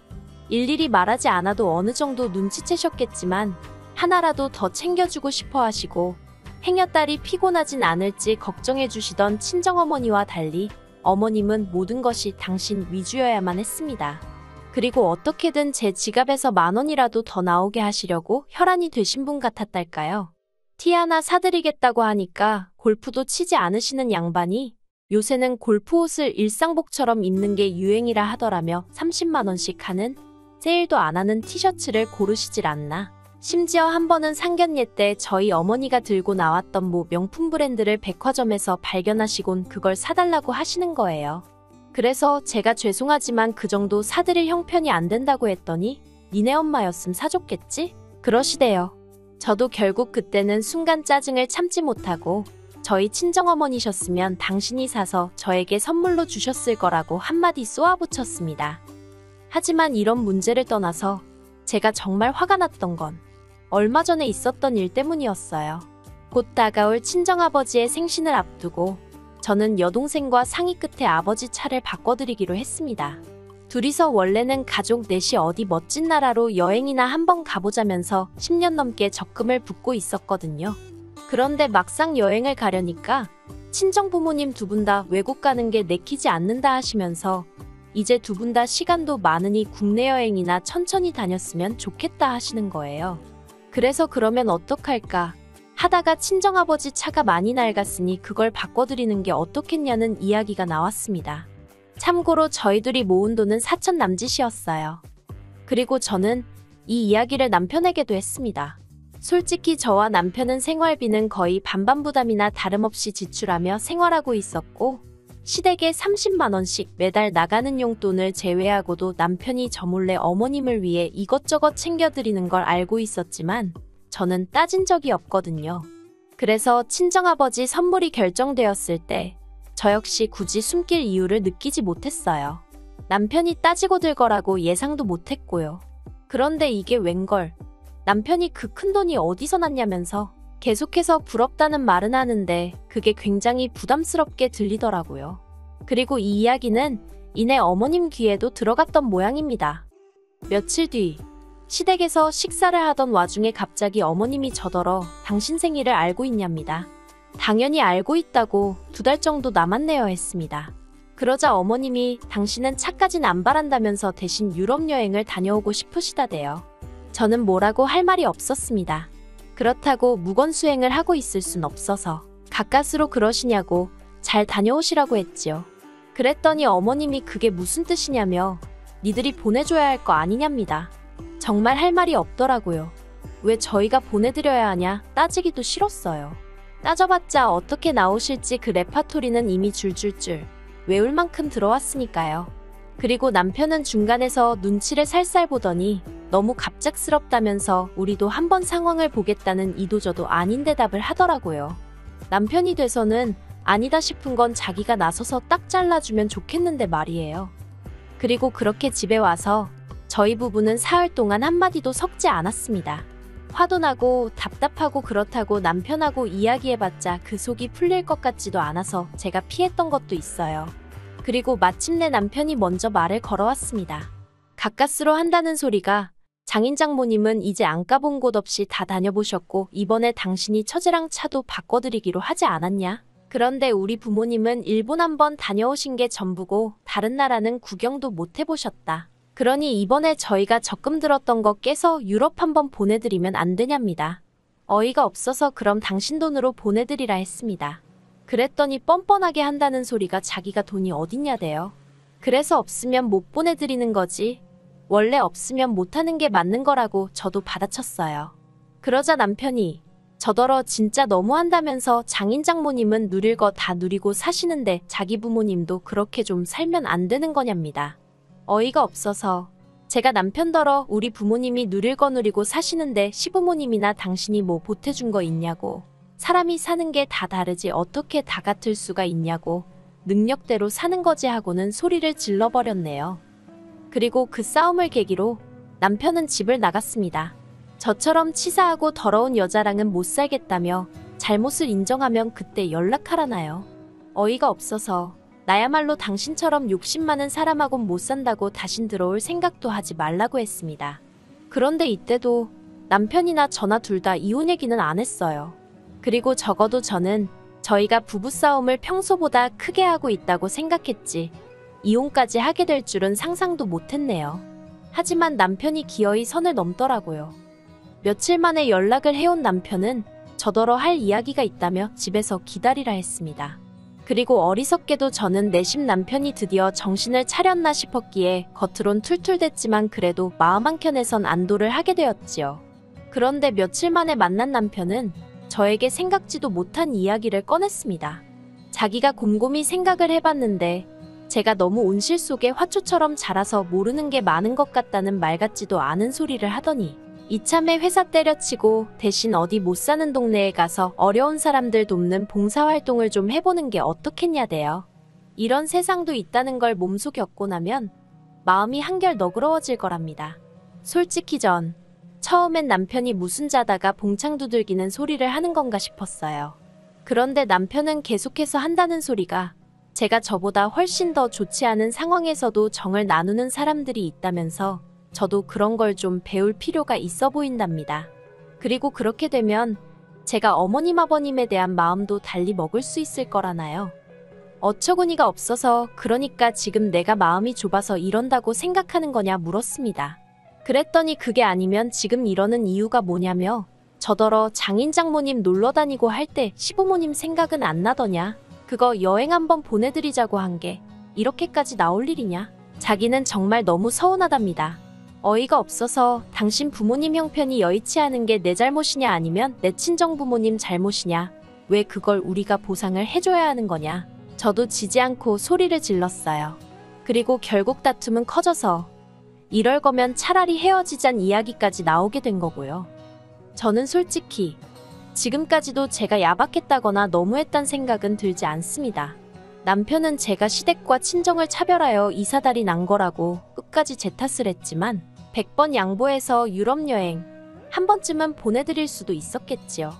Speaker 2: 일일이 말하지 않아도 어느 정도 눈치채셨겠지만 하나라도 더 챙겨주고 싶어 하시고 행여딸이 피곤하진 않을지 걱정해 주시던 친정어머니와 달리 어머님은 모든 것이 당신 위주여야만 했습니다. 그리고 어떻게든 제 지갑에서 10,000원이라도 더 나오게 하시려고 혈안이 되신 분 같았달까요? 티 하나 사드리겠다고 하니까 골프도 치지 않으시는 양반이 요새는 골프 옷을 일상복처럼 입는 게 유행이라 하더라며 30만 원씩 하는 세일도 안 하는 티셔츠를 고르시질 않나. 심지어 한 번은 상견례 때 저희 어머니가 들고 나왔던 뭐 명품 브랜드를 백화점에서 발견하시곤 그걸 사달라고 하시는 거예요. 그래서 제가 죄송하지만 그 정도 사드릴 형편이 안 된다고 했더니 니네 엄마였음 사줬겠지? 그러시대요. 저도 결국 그때는 순간 짜증을 참지 못하고 저희 친정어머니셨으면 당신이 사서 저에게 선물로 주셨을 거라고 한마디 쏘아붙였습니다. 하지만 이런 문제를 떠나서 제가 정말 화가 났던 건 얼마 전에 있었던 일 때문이었어요. 곧 다가올 친정아버지의 생신을 앞두고 저는 여동생과 상의 끝에 아버지 차를 바꿔드리기로 했습니다. 둘이서 원래는 가족 넷이 어디 멋진 나라로 여행이나 한번 가보자면서 10년 넘게 적금을 붓고 있었거든요. 그런데 막상 여행을 가려니까 친정 부모님 두 분 다 외국 가는 게 내키지 않는다 하시면서 이제 두 분 다 시간도 많으니 국내 여행이나 천천히 다녔으면 좋겠다 하시는 거예요. 그래서 그러면 어떡할까 하다가 친정아버지 차가 많이 낡았으니 그걸 바꿔드리는 게 어떻겠냐는 이야기가 나왔습니다. 참고로 저희 둘이 모은 돈은 4천 남짓이었어요. 그리고 저는 이 이야기를 남편에게도 했습니다. 솔직히 저와 남편은 생활비는 거의 반반 부담이나 다름없이 지출하며 생활하고 있었고, 시댁에 30만 원씩 매달 나가는 용돈을 제외하고도 남편이 저 몰래 어머님을 위해 이것저것 챙겨드리는 걸 알고 있었지만 저는 따진 적이 없거든요. 그래서 친정아버지 선물이 결정되었을 때 저 역시 굳이 숨길 이유를 느끼지 못했어요. 남편이 따지고 들 거라고 예상도 못했고요. 그런데 이게 웬걸. 남편이 그 큰돈이 어디서 났냐면서 계속해서 부럽다는 말은 하는데 그게 굉장히 부담스럽게 들리더라고요. 그리고 이 이야기는 이내 어머님 귀에도 들어갔던 모양입니다. 며칠 뒤 시댁에서 식사를 하던 와중에 갑자기 어머님이 저더러 당신 생일을 알고 있냐입니다. 당연히 알고 있다고 2달 정도 남았네요 했습니다. 그러자 어머님이 당신은 차까진 안 바란다면서 대신 유럽 여행을 다녀오고 싶으시다대요. 저는 뭐라고 할 말이 없었습니다. 그렇다고 무건수행을 하고 있을 순 없어서 가까스로 그러시냐고 잘 다녀오시라고 했지요. 그랬더니 어머님이 그게 무슨 뜻이냐며 니들이 보내줘야 할 거 아니냐입니다. 정말 할 말이 없더라고요. 왜 저희가 보내드려야 하냐 따지기도 싫었어요. 따져봤자 어떻게 나오실지 그 레파토리는 이미 줄줄줄 외울 만큼 들어왔으니까요. 그리고 남편은 중간에서 눈치를 살살 보더니 너무 갑작스럽다면서 우리도 한번 상황을 보겠다는 이도저도 아닌 대답을 하더라고요. 남편이 돼서는 아니다 싶은 건 자기가 나서서 딱 잘라주면 좋겠는데 말이에요. 그리고 그렇게 집에 와서 저희 부부는 사흘 동안 한마디도 섞지 않았습니다. 화도 나고 답답하고 그렇다고 남편하고 이야기해봤자 그 속이 풀릴 것 같지도 않아서 제가 피했던 것도 있어요. 그리고 마침내 남편이 먼저 말을 걸어왔습니다. 가까스로 한다는 소리가 장인장모님은 이제 안 가본 곳 없이 다 다녀보셨고 이번에 당신이 처제랑 차도 바꿔드리기로 하지 않았냐? 그런데 우리 부모님은 일본 한번 다녀오신 게 전부고 다른 나라는 구경도 못 해보셨다. 그러니 이번에 저희가 적금 들었던 거 깨서 유럽 한번 보내드리면 안 되냐입니다. 어이가 없어서 그럼 당신 돈으로 보내드리라 했습니다. 그랬더니 뻔뻔하게 한다는 소리가 자기가 돈이 어딨냐대요. 그래서 없으면 못 보내드리는 거지. 원래 없으면 못하는 게 맞는 거라고 저도 받아쳤어요. 그러자 남편이 저더러 진짜 너무한다면서 장인장모님은 누릴 거 다 누리고 사시는데 자기 부모님도 그렇게 좀 살면 안 되는 거냐입니다. 어이가 없어서 제가 남편더러 우리 부모님이 누릴 거 누리고 사시는데 시부모님이나 당신이 뭐 보태준 거 있냐고, 사람이 사는 게 다 다르지 어떻게 다 같을 수가 있냐고, 능력대로 사는 거지 하고는 소리를 질러버렸네요. 그리고 그 싸움을 계기로 남편은 집을 나갔습니다. 저처럼 치사하고 더러운 여자랑은 못 살겠다며 잘못을 인정하면 그때 연락하라나요. 어이가 없어서 나야말로 당신처럼 욕심 많은 사람하곤 못 산다고 다신 들어올 생각도 하지 말라고 했습니다. 그런데 이때도 남편이나 저나 둘 다 이혼 얘기는 안 했어요. 그리고 적어도 저는 저희가 부부싸움을 평소보다 크게 하고 있다고 생각했지 이혼까지 하게 될 줄은 상상도 못했네요. 하지만 남편이 기어이 선을 넘더라고요. 며칠 만에 연락을 해온 남편은 저더러 할 이야기가 있다며 집에서 기다리라 했습니다. 그리고 어리석게도 저는 내심 남편이 드디어 정신을 차렸나 싶었기에 겉으론 툴툴댔지만 그래도 마음 한켠에선 안도를 하게 되었지요. 그런데 며칠 만에 만난 남편은 저에게 생각지도 못한 이야기를 꺼냈습니다. 자기가 곰곰이 생각을 해봤는데 제가 너무 온실 속에 화초처럼 자라서 모르는 게 많은 것 같다는 말 같지도 않은 소리를 하더니 이참에 회사 때려치고 대신 어디 못 사는 동네에 가서 어려운 사람들 돕는 봉사활동을 좀 해보는 게 어떻겠냐대요. 이런 세상도 있다는 걸 몸소 겪고 나면 마음이 한결 너그러워질 거랍니다. 솔직히 전 처음엔 남편이 무슨 자다가 봉창 두들기는 소리를 하는 건가 싶었어요. 그런데 남편은 계속해서 한다는 소리가 제가 저보다 훨씬 더 좋지 않은 상황에서도 정을 나누는 사람들이 있다면서 저도 그런 걸 좀 배울 필요가 있어 보인답니다. 그리고 그렇게 되면 제가 어머님 아버님에 대한 마음도 달리 먹을 수 있을 거라나요. 어처구니가 없어서 그러니까 지금 내가 마음이 좁아서 이런다고 생각하는 거냐 물었습니다. 그랬더니 그게 아니면 지금 이러는 이유가 뭐냐며 저더러 장인장모님 놀러 다니고 할 때 시부모님 생각은 안 나더냐. 그거 여행 한번 보내드리자고 한 게 이렇게까지 나올 일이냐? 자기는 정말 너무 서운하답니다. 어이가 없어서 당신 부모님 형편이 여의치 않은 게 내 잘못이냐 아니면 내 친정 부모님 잘못이냐? 왜 그걸 우리가 보상을 해줘야 하는 거냐? 저도 지지 않고 소리를 질렀어요. 그리고 결국 다툼은 커져서 이럴 거면 차라리 헤어지잔 이야기까지 나오게 된 거고요. 저는 솔직히 지금까지도 제가 야박했다거나 너무했단 생각은 들지 않습니다. 남편은 제가 시댁과 친정을 차별하여 이사달이 난 거라고 끝까지 제 탓을 했지만 100번 양보해서 유럽 여행 한 번쯤은 보내드릴 수도 있었겠지요.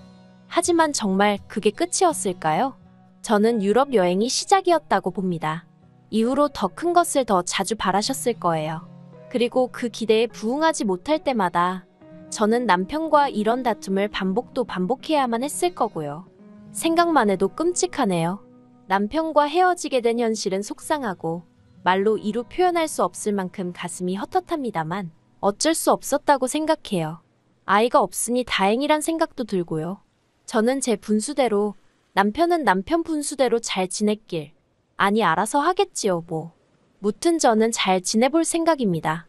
Speaker 2: 하지만 정말 그게 끝이었을까요? 저는 유럽 여행이 시작이었다고 봅니다. 이후로 더 큰 것을 더 자주 바라셨을 거예요. 그리고 그 기대에 부응하지 못할 때마다 저는 남편과 이런 다툼을 반복해야만 했을 거고요. 생각만 해도 끔찍하네요. 남편과 헤어지게 된 현실은 속상하고 말로 이루 표현할 수 없을 만큼 가슴이 헛헛합니다만 어쩔 수 없었다고 생각해요. 아이가 없으니 다행이란 생각도 들고요. 저는 제 분수대로, 남편은 남편 분수대로 잘 지냈길. 아니 알아서 하겠지요 뭐. 무튼 저는 잘 지내볼 생각입니다.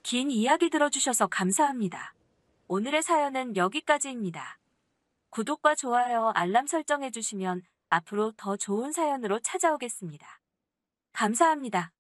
Speaker 1: 긴 이야기 들어주셔서 감사합니다. 오늘의 사연은 여기까지입니다. 구독과 좋아요, 알람 설정해주시면 앞으로 더 좋은 사연으로 찾아오겠습니다. 감사합니다.